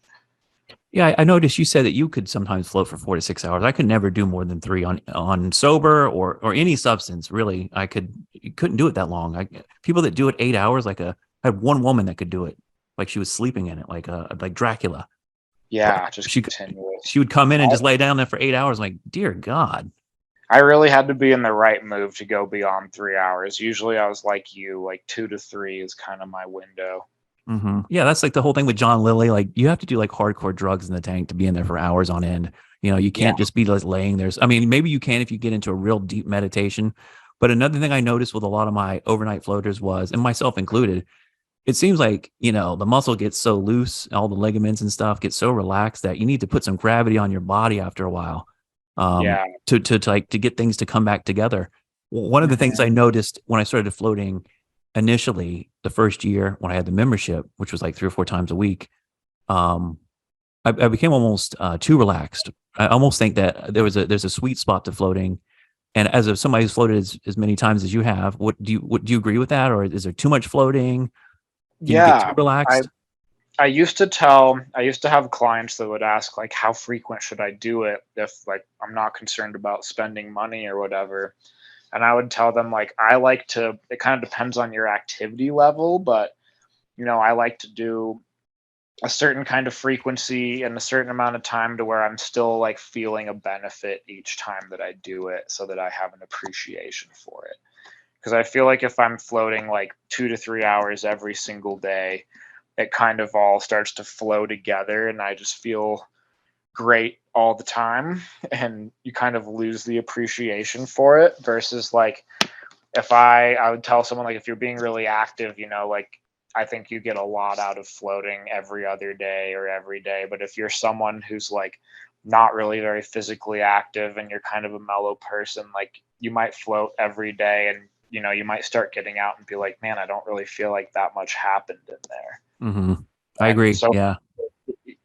Yeah, I noticed you said that you could sometimes float for 4 to 6 hours. I could never do more than 3 on sober or any substance. Really, couldn't do it that long. People that do it 8 hours, I had one woman that could do it, like she was sleeping in it, like Dracula. Yeah, just continuous. She would come in and just lay down there for 8 hours. I'm like, dear God. I really had to be in the right move to go beyond 3 hours. Usually, I was like you, like 2 to 3 is kind of my window. Mm-hmm. Yeah, that's like the whole thing with John Lilly. Like you have to do like hardcore drugs in the tank to be in there for hours on end. You can't just be like laying there. I mean, maybe you can if you get into a real deep meditation, But another thing I noticed with a lot of my overnight floaters was, and myself included, it seems like, the muscle gets so loose, all the ligaments and stuff get so relaxed that you need to put some gravity on your body after a while, Yeah. to get things to come back together. One of the things I noticed when I started floating initially, the first year when I had the membership, which was like 3 or 4 times a week, um, I became almost too relaxed. I almost think that there's a sweet spot to floating. And as of somebody who's floated as many times as you have, what do you agree with that, or is there too much floating? Can you get too Yeah. I relaxed? I used to have clients that would ask like how frequent should I do it if like I'm not concerned about spending money or whatever. And I would tell them like I like to it kind of depends on your activity level, but I like to do a certain kind of frequency and a certain amount of time to where I'm still like feeling a benefit each time that I do it so that I have an appreciation for it. Because I feel like if I'm floating like 2 to 3 hours every single day, it kind of all starts to flow together and I just feel great all the time. And you kind of lose the appreciation for it versus like if I would tell someone like if you're being really active, like I think you get a lot out of floating every other day or every day. But if you're someone who's like not really very physically active and you're kind of a mellow person, like you might float every day and you might start getting out and be like, man, I don't really feel like that much happened in there. Hmm. I And agree. so Yeah.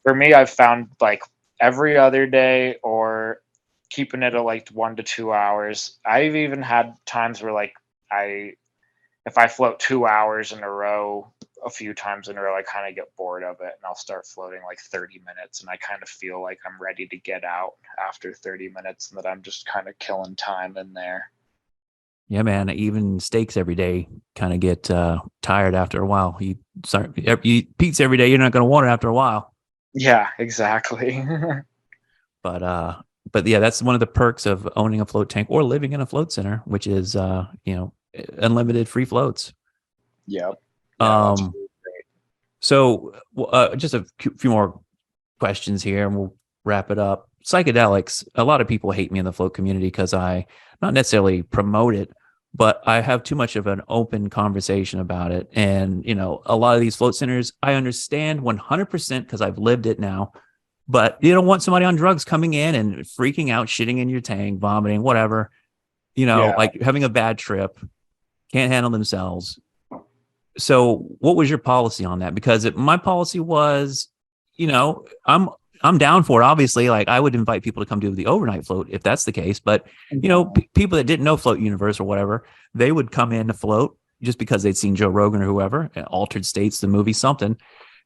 for me, I've found like every other day or keeping it at like 1 to 2 hours. I've even had times where like I if I float 2 hours in a row a few times in a row, I kind of get bored of it and I'll start floating like 30 minutes and I kind of feel like I'm ready to get out after 30 minutes and that I'm just kind of killing time in there. Yeah, man. Even steaks every day kind of get tired after a while. You eat pizza every day, you're not going to want it after a while. Yeah, exactly. But but yeah, that's one of the perks of owning a float tank or living in a float center, which is unlimited free floats. Yep. Yeah, that's Um, really great. so just a few more questions here, and we'll wrap it up. Psychedelics. A lot of people hate me in the float community because I not necessarily promote it, but I have too much of an open conversation about it. And a lot of these float centers, I understand 100% because I've lived it now. But you don't want somebody on drugs coming in and freaking out, shitting in your tank, vomiting, whatever. Yeah. Like having a bad trip, can't handle themselves. So, what was your policy on that? Because my policy was, I'm down for it. Obviously, like I would invite people to come do the overnight float if that's the case. But people that didn't know Float Universe or whatever, they would come in to float just because they'd seen Joe Rogan or whoever, Altered States, the movie, something,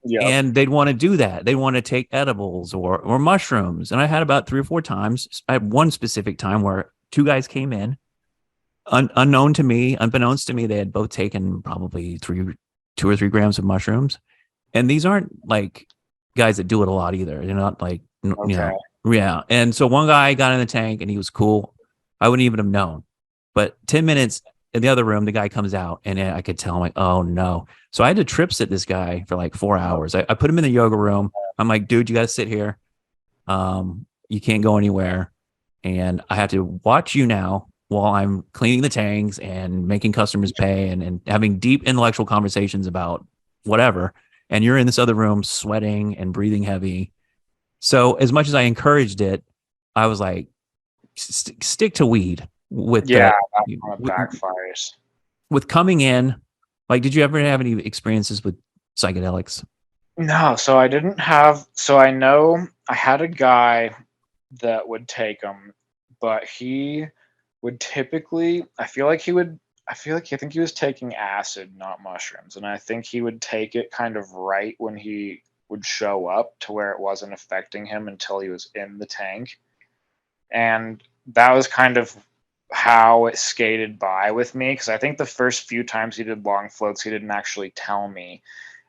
Yep. and they'd want to do that. They want to take edibles or mushrooms. And I had about 3 or 4 times. I had one specific time where 2 guys came in, unknown to me, unbeknownst to me, they had both taken probably 2 or 3 grams of mushrooms. And these aren't like guys that do it a lot either. They're not like, Okay. yeah. And so one guy got in the tank and he was cool. I wouldn't even have known. But 10 minutes in the other room, the guy comes out and I could tell, I'm like, oh no. So I had to trip sit this guy for like 4 hours. I put him in the yoga room. I'm like, dude, you got to sit here. You can't go anywhere. And I have to watch you now while I'm cleaning the tanks and making customers pay and having deep intellectual conversations about whatever. And you're in this other room sweating and breathing heavy. So as much as I encouraged it, I was like, stick to weed with Yeah, the that kind of backfires. with coming in. Like, did you ever have any experiences with psychedelics? No, so I didn't have. So I know I had a guy that would take them, but he would typically. I feel like he would. I think he was taking acid, not mushrooms, and I think he would take it kind of right when he would show up to where it wasn't affecting him until he was in the tank, and that was kind of how it skated by with me because I think the first few times he did long floats, he didn't actually tell me.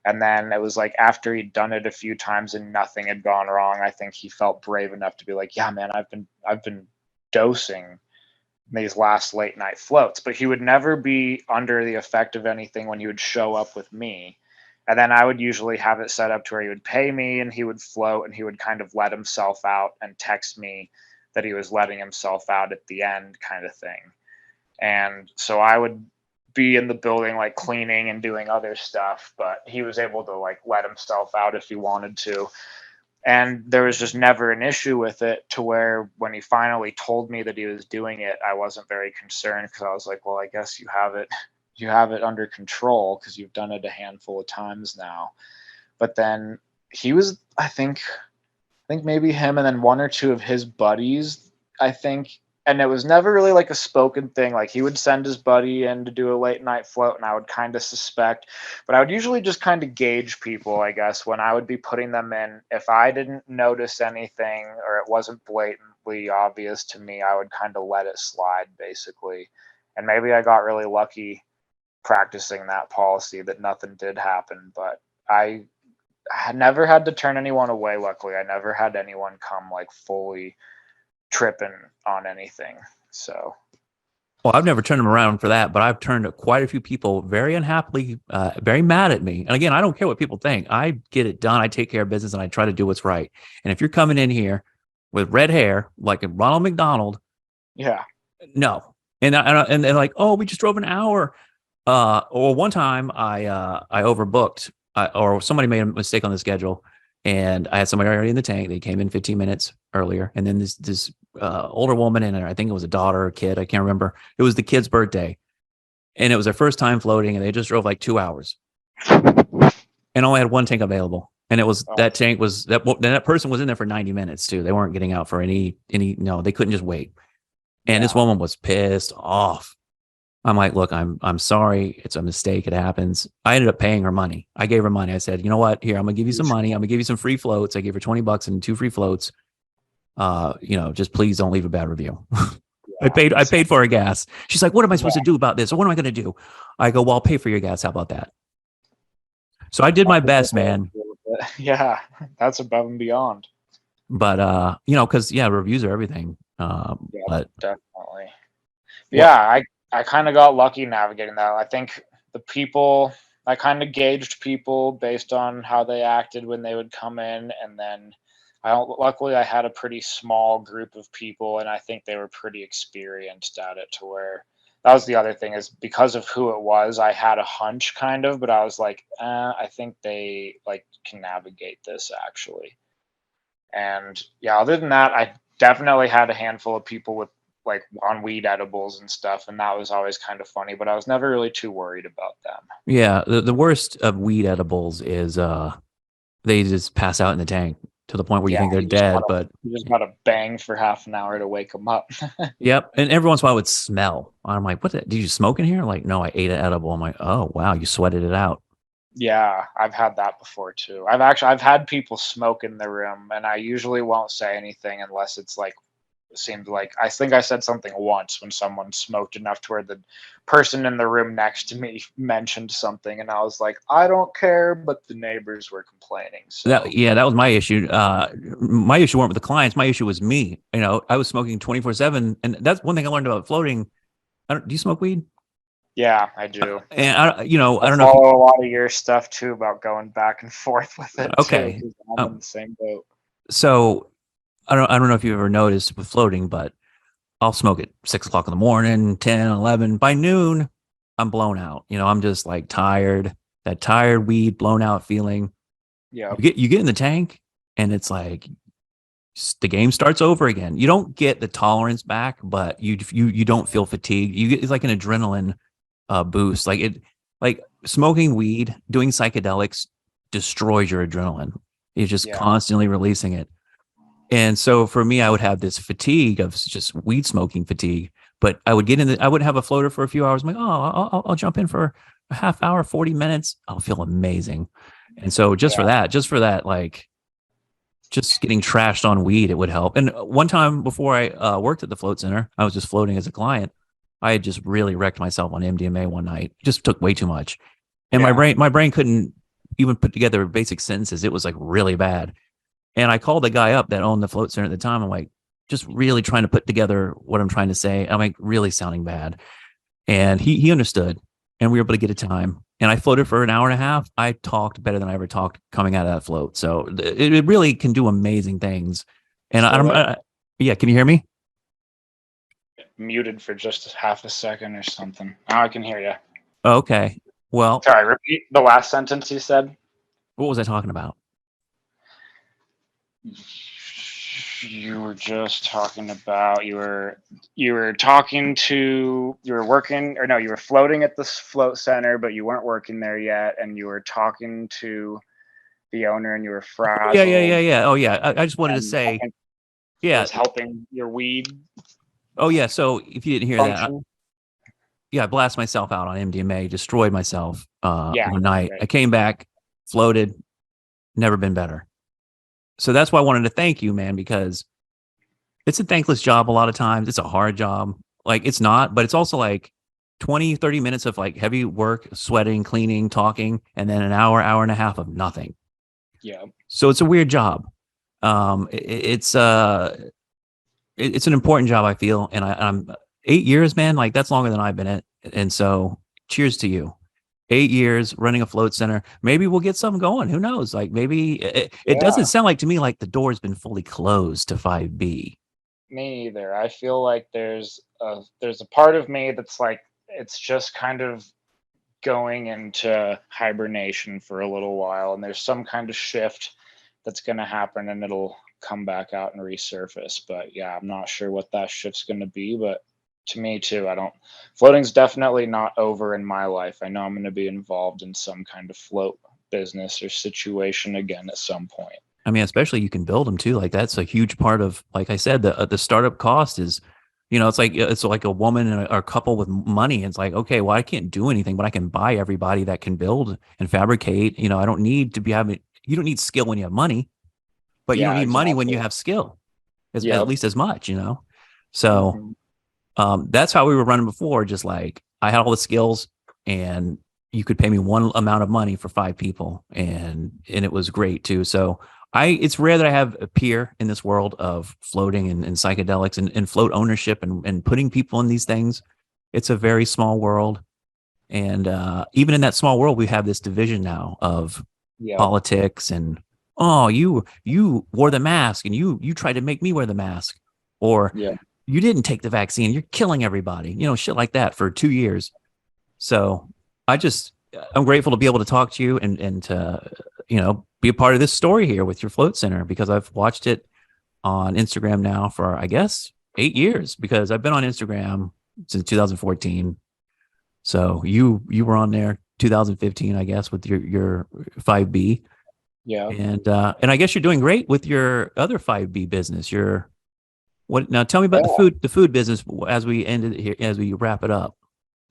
And then it was like after he'd done it a few times and nothing had gone wrong, I think he felt brave enough to be like, "Yeah, man, I've been dosing these last late night floats." But he would never be under the effect of anything when he would show up with me. And then I would usually have it set up to where he would pay me and he would float and he would kind of let himself out and text me that he was letting himself out at the end kind of thing. And so I would be in the building like cleaning and doing other stuff, but he was able to like let himself out if he wanted to. And there was just never an issue with it, to where when he finally told me that he was doing it, I wasn't very concerned, because I was like, well, I guess you have it under control because you've done it a handful of times now. But then he was, I think maybe him and then one or two of his buddies, I think. And it was never really like a spoken thing. Like, he would send his buddy in to do a late night float, and I would kind of suspect, but I would usually just kind of gauge people, I guess, when I would be putting them in. If I didn't notice anything or it wasn't blatantly obvious to me, I would kind of let it slide, basically. And maybe I got really lucky practicing that policy that nothing did happen, but I had never had to turn anyone away. Luckily, I never had anyone come like fully tripping on anything. So, Well, I've never turned them around for that, but I've turned quite a few people very unhappily, very mad at me. And again, I don't care what people think. I get it done. I take care of business and I try to do what's right. And if you're coming in here with red hair, like Ronald McDonald, yeah. no. And they're like, oh, we just drove an hour. Or one time I overbooked, or somebody made a mistake on the schedule, and I had somebody already in the tank. They came in 15 minutes earlier, and then this older woman, and I think it was a daughter or kid, I can't remember. It was the kid's birthday, and it was their first time floating, and they just drove like 2 hours, and only had one tank available. And it was that tank was that person was in there for 90 minutes too. They weren't getting out for any no, they couldn't just wait. And this woman was pissed off. I'm like, look, I'm sorry. It's a mistake. It happens. I ended up paying her money. I gave her money. I said, you know what? Here, I'm gonna give you some money. I'm gonna give you some free floats. I gave her $20 and 2 free floats. Just please don't leave a bad review. I paid for her gas. She's like, what am I supposed to do about this? Or what am I gonna do? I go, well, I'll pay for your gas. How about that? So I did my best, man. Yeah, that's above and beyond. But because reviews are everything. But Definitely. Yeah, I kind of got lucky navigating that. I think I kind of gauged people based on how they acted when they would come in. And then luckily I had a pretty small group of people, and I think they were pretty experienced at it, to where that was the other thing, is because of who it was, I had a hunch kind of, but I was like, I think they like can navigate this actually. And yeah, other than that, I definitely had a handful of people with like on weed edibles and stuff, and that was always kind of funny, but I was never really too worried about them. yeah, the worst of weed edibles is they just pass out in the tank to the point where you think they're dead, but you just gotta bang for half an hour to wake them up. yep. And every once in a while it would smell. I'm like, what did you smoke in here? Like, no, I ate an edible. I'm like, oh wow, you sweated it out. Yeah, I've had that before too. I've had people smoke in the room, and I usually won't say anything unless it's like, it seemed like, I think I said something once when someone smoked enough to where the person in the room next to me mentioned something, and I was like, I don't care, but the neighbors were complaining. So That was my issue. My issue weren't with the clients. My issue was me. I was smoking 24/7, and that's one thing I learned about floating. Do you smoke weed? yeah, I do. And I don't know. Follow a lot of your stuff too about going back and forth with it. Okay. Too, I'm in the same boat. So I don't know if you've ever noticed with floating, but I'll smoke at 6 o'clock in the morning, 10, 11. By noon, I'm blown out. I'm just like tired, that tired weed, blown out feeling. Yeah. You get in the tank, and it's like the game starts over again. You don't get the tolerance back, but you don't feel fatigued. It's like an adrenaline boost. Like smoking weed, doing psychedelics destroys your adrenaline. You're just constantly releasing it. And so for me, I would have this fatigue of just weed smoking fatigue, but I would I would have a floater for a few hours. I'm like, oh, I'll jump in for a half hour, 40 minutes. I'll feel amazing. And so just for that, like just getting trashed on weed, it would help. And one time before I worked at the float center, I was just floating as a client. I had just really wrecked myself on MDMA one night. Just took way too much. And my brain couldn't even put together basic sentences. It was like really bad. And I called the guy up that owned the float center at the time. I'm like, just really trying to put together what I'm trying to say. I'm like really sounding bad. And he understood, and we were able to get a time. And I floated for an hour and a half. I talked better than I ever talked coming out of that float. So it really can do amazing things. And yeah, can you hear me? muted for just half a second or something. Now I can hear you. Okay. Well, Sorry, repeat the last sentence you said. what was I talking about? You were just talking about you were talking to you were working or no you were floating at this float center, but you weren't working there yet, and you were talking to the owner, and you were frazzled. Yeah. Oh, yeah. I just wanted to And I say, think it yeah. was helping your weed Oh, yeah. So if you didn't hear that, function. yeah, I blasted myself out on MDMA, destroyed myself Yeah, one night. right. I came back, floated, never been better. So that's why I wanted to thank you, man, because it's a thankless job a lot of times. It's a hard job. Like, it's not, but it's also like 20, 30 minutes of like heavy work, sweating, cleaning, talking, and then an hour, hour and a half of nothing. Yeah, So it's a weird job. It's it's an important job, I feel, and I'm 8 years, man. Like, that's longer than I've been at, and so cheers to you. 8 years running a float center. Maybe we'll get something going. Who knows? Like, maybe it yeah. doesn't sound like to me like the door's been fully closed to 5B. Me either. I feel like there's a part of me that's like it's just kind of going into hibernation for a little while, and there's some kind of shift that's going to happen, and it'll come back out and resurface. But yeah, I'm not sure what that shift's going to be, but to me too, I don't floating's definitely not over in my life. I know I'm going to be involved in some kind of float business or situation again at some point. I mean, especially you can build them too. Like, that's a huge part of, like I said, the startup cost is, it's like a woman and a couple with money. It's like, okay, well, I can't do anything, but I can buy everybody that can build and fabricate. I don't need to be having. You don't need skill when you have money, but you don't Yeah, need money when exactly. you have skill, at Yep. least as much. So Mhm. that's how we were running before. Just like, I had all the skills, and you could pay me one amount of money for 5 people, and it was great too. So it's rare that I have a peer in this world of floating and psychedelics and float ownership and putting people in these things. It's a very small world. And even in that small world, we have this division now of Yep. politics and, oh, you wore the mask and you tried to make me wear the mask, or Yeah. you didn't take the vaccine, you're killing everybody, shit like that for 2 years. So I'm grateful to be able to talk to you and to, be a part of this story here with your float center, because I've watched it on Instagram now for, I guess, 8 years, because I've been on Instagram since 2014. So you were on there 2015, I guess, with your 5B. Yeah. And I guess you're doing great with your other 5B business. Now tell me about Yeah. the food business as we ended here, as we wrap it up.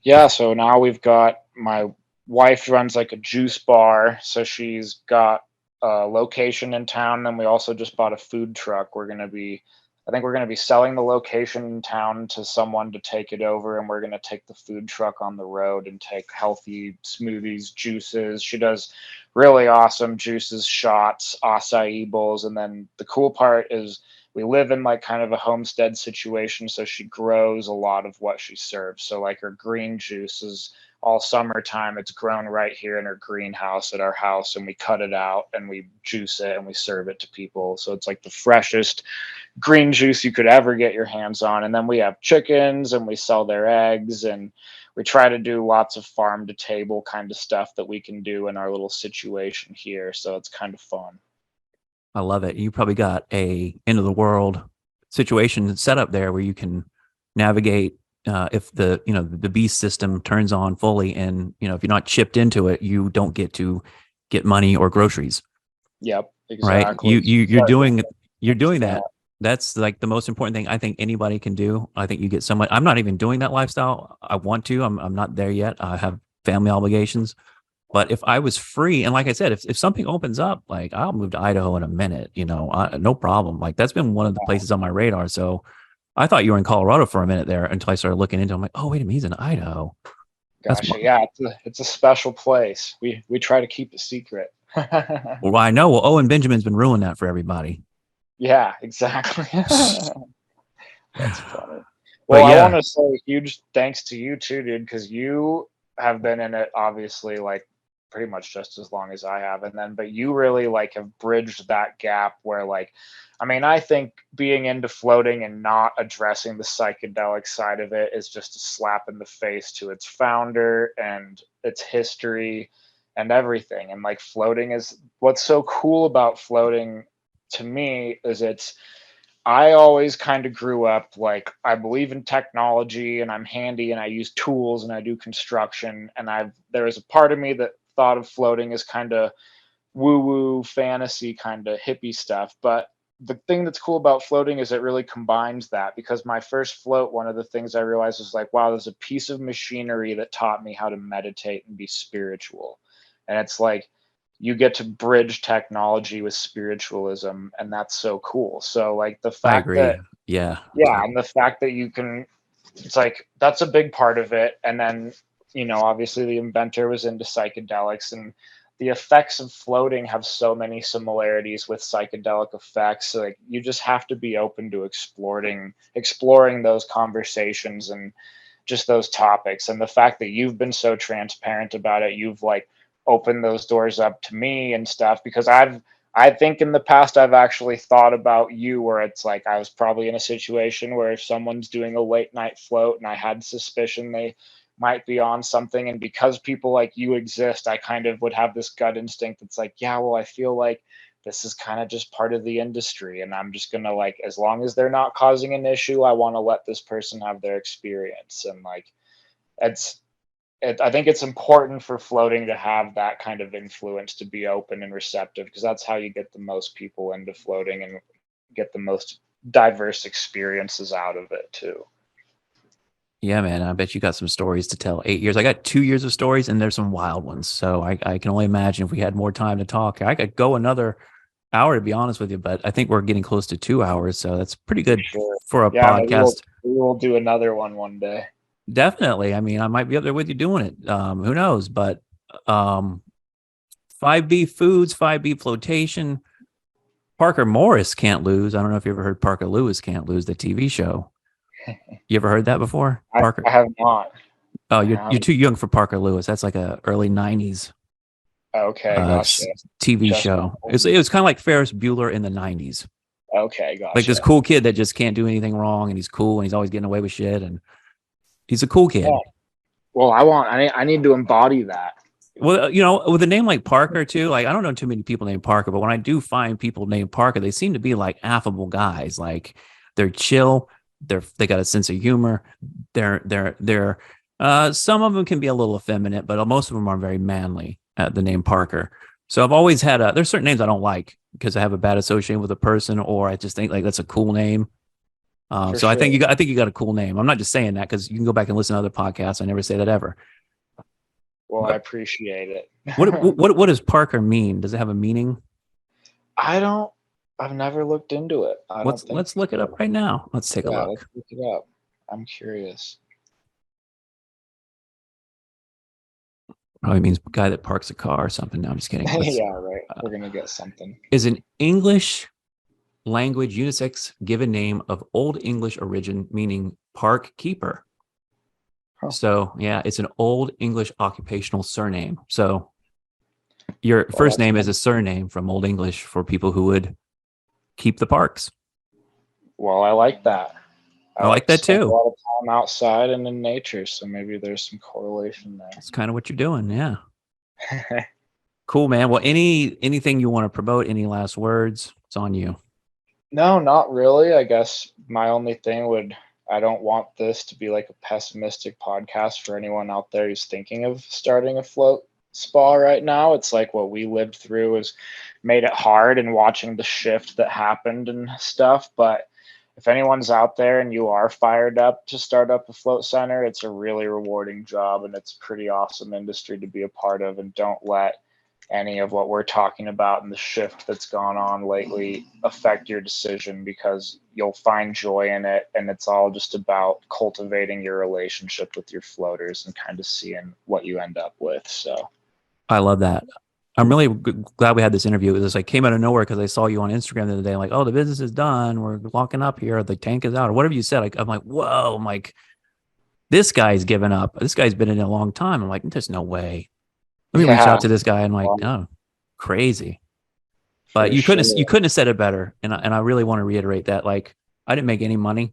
Yeah, so now we've got my wife runs like a juice bar, so she's got a location in town, and we also just bought a food truck. I think we're gonna be selling the location in town to someone to take it over, and we're gonna take the food truck on the road and take healthy smoothies, juices. She does really awesome juices, shots, acai bowls, and then the cool part is we live in like kind of a homestead situation, so she grows a lot of what she serves. So like her green juice is all summertime, it's grown right here in her greenhouse at our house, and we cut it out and we juice it and we serve it to people. So it's like the freshest green juice you could ever get your hands on. And then we have chickens and we sell their eggs, and we try to do lots of farm to table kind of stuff that we can do in our little situation here. So it's kind of fun. I love it. You probably got a end of the world situation set up there where you can navigate if the beast system turns on fully, and if you're not chipped into it, you don't get to get money or groceries. Yep, Right? exactly. You're doing Yeah. that. That's like the most important thing I think anybody can do. I think you get so much. I'm not even doing that lifestyle. I want to. I'm not there yet. I have family obligations. But if I was free, and like I said, if something opens up, like, I'll move to Idaho in a minute, no problem. Like, that's been one of the places on my radar. So I thought you were in Colorado for a minute there until I started looking into it. I'm like, oh, wait a minute, he's in Idaho. That's Gotcha. Yeah, it's a special place. We try to keep it secret. well, I know. Well, Owen Benjamin's been ruining that for everybody. Yeah, exactly. That's funny. But Well, I want yeah, to say huge thanks to you too, dude, because you have been in it obviously like pretty much just as long as I have. And then, but you really like have bridged that gap where like, I mean, I think being into floating and not addressing the psychedelic side of it is just a slap in the face to its founder and its history and everything. And like floating is what's so cool about floating to me is I always kind of grew up like I believe in technology and I'm handy and I use tools and I do construction and there was a part of me that thought of floating as kind of woo woo fantasy kind of hippie stuff. But the thing that's cool about floating is it really combines that, because my first float, one of the things I realized was like, wow, there's a piece of machinery that taught me how to meditate and be spiritual. And it's like you get to bridge technology with spiritualism, and that's so cool. So like the I fact agree. that Yeah. yeah, and the fact that you can, it's like that's a big part of it. And then, you know, obviously the inventor was into psychedelics, and the effects of floating have so many similarities with psychedelic effects. So, like you just have to be open to exploring those conversations and just those topics. And the fact that you've been so transparent about it, you've like opened those doors up to me and stuff, because I think in the past I've actually thought about you where it's like I was probably in a situation where if someone's doing a late night float and I had suspicion they might be on something, and because people like you exist, I kind of would have this gut instinct that's like, yeah, well, I feel like this is kind of just part of the industry, and I'm just gonna like, as long as they're not causing an issue, I want to let this person have their experience. And like it's I think it's important for floating to have that kind of influence, to be open and receptive, because that's how you get the most people into floating and get the most diverse experiences out of it too. Yeah, man. I bet you got some stories to tell. 8 years. I got 2 years of stories, and there's some wild ones. So I can only imagine if we had more time to talk. I could go another hour, to be honest with you, but I think we're getting close to 2 hours. So that's pretty good Sure. for a Yeah, maybe podcast. we'll do another one day. Definitely. I mean, I might be up there with you doing it. Who knows? But 5B foods, 5B flotation. Parker Morris can't lose. I don't know if you ever heard Parker Lewis can't lose, the TV show. You ever heard that before? Parker. I have not. Oh, you're too young for Parker Lewis. That's like a early '90s Okay, gotcha. TV Just show. It was kind of like Ferris Bueller in the '90s. Okay, gotcha. Like this cool kid that just can't do anything wrong, and he's cool, and he's always getting away with shit, and he's a cool kid. Yeah. Well, I need to embody that. Well, you know, with a name like Parker too, like I don't know too many people named Parker, but when I do find people named Parker, they seem to be like affable guys. Like they're chill, they got a sense of humor. They're some of them can be a little effeminate, but most of them are very manly. The name Parker. So I've always had there's certain names I don't like because I have a bad association with a person, or I just think like that's a cool name. So sure. I think you got a cool name. I'm not just saying that because you can go back and listen to other podcasts. I never say that ever. Well, I appreciate it. What does Parker mean? Does it have a meaning? I've never looked into it. Let's look it up right now. Let's take a look. Let's look it up. I'm curious. Probably means guy that parks a car or something. No, I'm just kidding. Yeah, right. We're gonna get something. Is an English language unisex given name of Old English origin, meaning park keeper. Huh. So yeah, it's an Old English occupational surname. So your first name is a surname from Old English for people who would keep the parks. Well, I like that. I like that too. A lot of time outside and in nature, so maybe there's some correlation there. That's kind of what you're doing, yeah. Cool, man. Well, anything you want to promote? Any last words? It's on you. No, not really. I guess my only thing I don't want this to be like a pessimistic podcast for anyone out there who's thinking of starting a float spa right now. It's like what we lived through has made it hard, and watching the shift that happened and stuff. But if anyone's out there and you are fired up to start up a float center, it's a really rewarding job, and it's a pretty awesome industry to be a part of. And don't let any of what we're talking about and the shift that's gone on lately affect your decision, because you'll find joy in it. And it's all just about cultivating your relationship with your floaters and kind of seeing what you end up with. So I love that. I'm really glad we had this interview. It was like came out of nowhere because I saw you on Instagram the other day. Like, oh, the business is done. We're locking up here. The tank is out, or whatever you said. Like, I'm like, whoa. I'm like, this guy's given up. This guy's been in it a long time. I'm like, there's no way. Let me reach Yeah, out to this guy. And like, well, oh, crazy. But for you sure. couldn't have said it better. And I really want to reiterate that. Like, I didn't make any money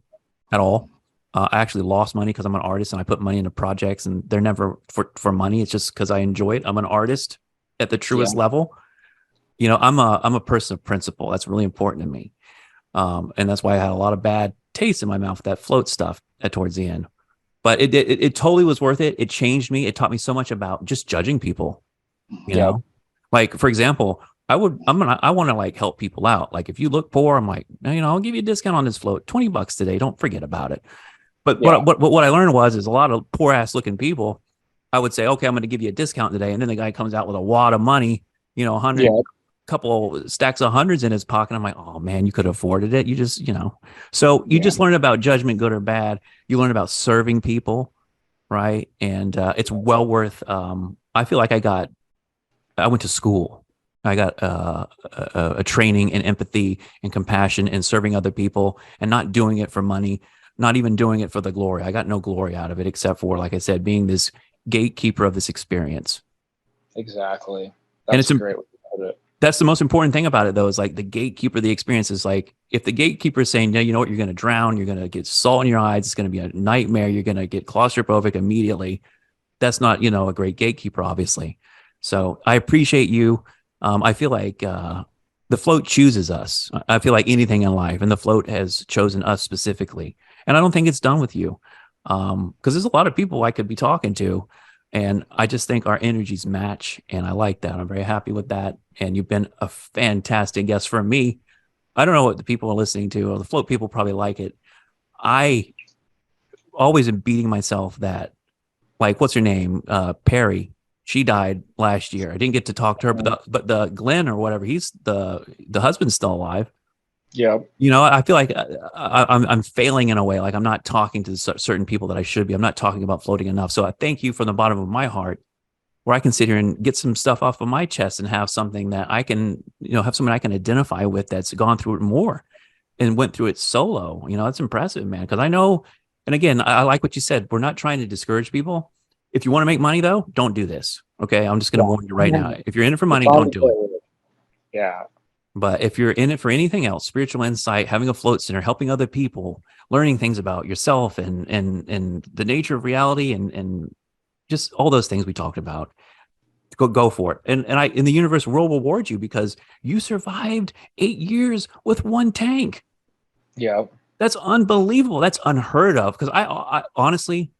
at all. I actually lost money because I'm an artist and I put money into projects and they're never for money. It's just because I enjoy it. I'm an artist at the Yeah, truest level. You know, I'm a person of principle. That's really important to me. And that's why I had a lot of bad taste in my mouth with that float stuff towards the end. But it totally was worth it. It changed me. It taught me so much about just judging people. You yeah, know, like for example, I want to like help people out. Like if you look poor, I'm like, you know, I'll give you a discount on this float, $20 today. Don't forget about it. But yeah, what I learned is a lot of poor ass looking people. I would say, okay, I'm going to give you a discount today, and then the guy comes out with a wad of money, you know, yeah, couple stacks of hundreds in his pocket. I'm like, oh man, you could have afforded it. You just, you know, so you yeah, just learn about judgment, good or bad. You learn about serving people, right? And it's well worth. I feel like I went to school. I got a training in empathy and compassion and serving other people and not doing it for money, not even doing it for the glory. I got no glory out of it except for, like I said, being this gatekeeper of this experience. exactly. And That's a great way to put it. that's the most important thing about it, though, is like the gatekeeper of the experience is like, if the gatekeeper is saying, no, you know what, you're going to drown, you're going to get salt in your eyes, it's going to be a nightmare, you're going to get claustrophobic immediately. That's not, you know, a great gatekeeper, obviously. So I appreciate you. I feel like the float chooses us. I feel like anything in life, and the float has chosen us specifically. And I don't think it's done with you, because there's a lot of people I could be talking to, and I just think our energies match, and I like that. I'm very happy with that. And you've been a fantastic guest for me. I don't know what the people are listening to, or the float people probably like it. I always am beating myself that, like, what's her name? Perry. She died last year. I didn't get to talk to her, but the Glenn or whatever, he's the husband's still alive. Yeah, You know, I feel like I'm failing in a way. Like I'm not talking to certain people that I should be. I'm not talking about floating enough. So I thank you from the bottom of my heart, where I can sit here and get some stuff off of my chest and have something that I can, you know, have someone I can identify with that's gone through it more and went through it solo. You know, that's impressive, man. Because I know, and again, I like what you said. We're not trying to discourage people. If you want to make money, though, don't do this. Okay, I'm just going to warn you right now. If you're in it for money, don't do it. yeah, But if you're in it for anything else, spiritual insight, having a float center, helping other people, learning things about yourself and the nature of reality and just all those things we talked about, go for it. And the universe will reward you because you survived 8 years with one tank. yeah, That's unbelievable. That's unheard of. Because I honestly,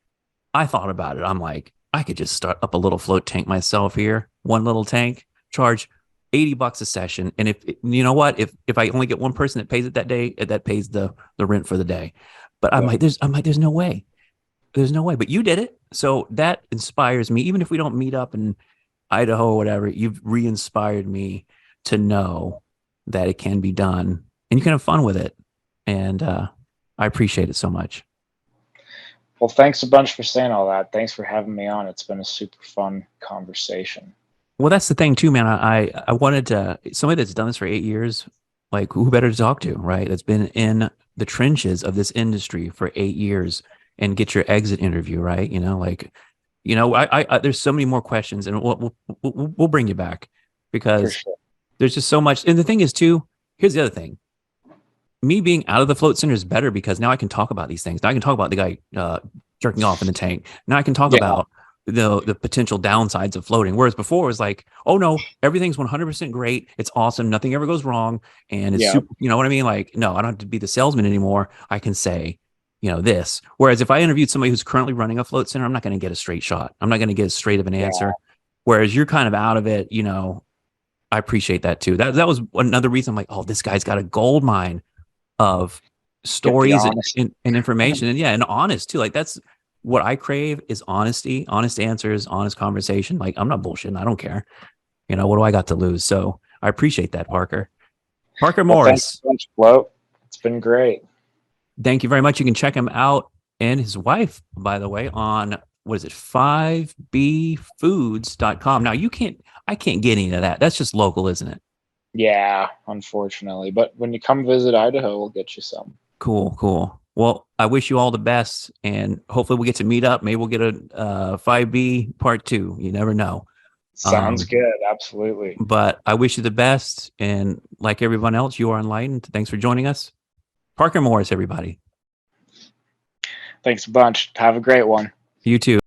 I thought about it. I'm like, I could just start up a little float tank myself here, one little tank, charge $80 a session. And if you know what, if I only get one person that pays it that day, that pays the rent for the day. But I'm like, there's no way. There's no way. But you did it. So that inspires me. Even if we don't meet up in Idaho or whatever, you've re-inspired me to know that it can be done and you can have fun with it. And I appreciate it so much. Well, thanks a bunch for saying all that. Thanks for having me on. It's been a super fun conversation. Well, that's the thing too, man. I wanted to, somebody that's done this for 8 years, like who better to talk to, right? That's been in the trenches of this industry for 8 years and get your exit interview, right? You know, like, you know, I there's so many more questions, and we'll bring you back For because sure. there's just so much. And the thing is too, here's the other thing. Me being out of the float center is better because now I can talk about these things. Now I can talk about the guy jerking off in the tank. Now I can talk Yeah. about the potential downsides of floating. Whereas before it was like, oh no, everything's 100% great. It's awesome. Nothing ever goes wrong. And it's Yeah. super, you know what I mean? Like, no, I don't have to be the salesman anymore. I can say, you know, this. Whereas if I interviewed somebody who's currently running a float center, I'm not going to get a straight shot. I'm not going to get as straight of an answer. Whereas you're kind of out of it, you know, I appreciate that too. That was another reason I'm like, oh, this guy's got a gold mine of stories and information. And yeah, and honest too. Like that's what I crave is honesty, honest answers, honest conversation. Like I'm not bullshitting. I don't care. You know, what do I got to lose? So I appreciate that, Parker. Parker Morris. Thanks a bunch, Float. It's been great. Thank you very much. You can check him out and his wife, by the way, on what is it, 5bfoods.com. Now I can't get any of that. That's just local, isn't it? Yeah, unfortunately. But when you come visit Idaho, we'll get you some. Cool. Well, I wish you all the best, and hopefully we'll get to meet up. Maybe we'll get a 5B part 2. You never know. Sounds good. Absolutely. But I wish you the best. And like everyone else, you are enlightened. Thanks for joining us. Parker Morris, everybody. Thanks a bunch. Have a great one. You too.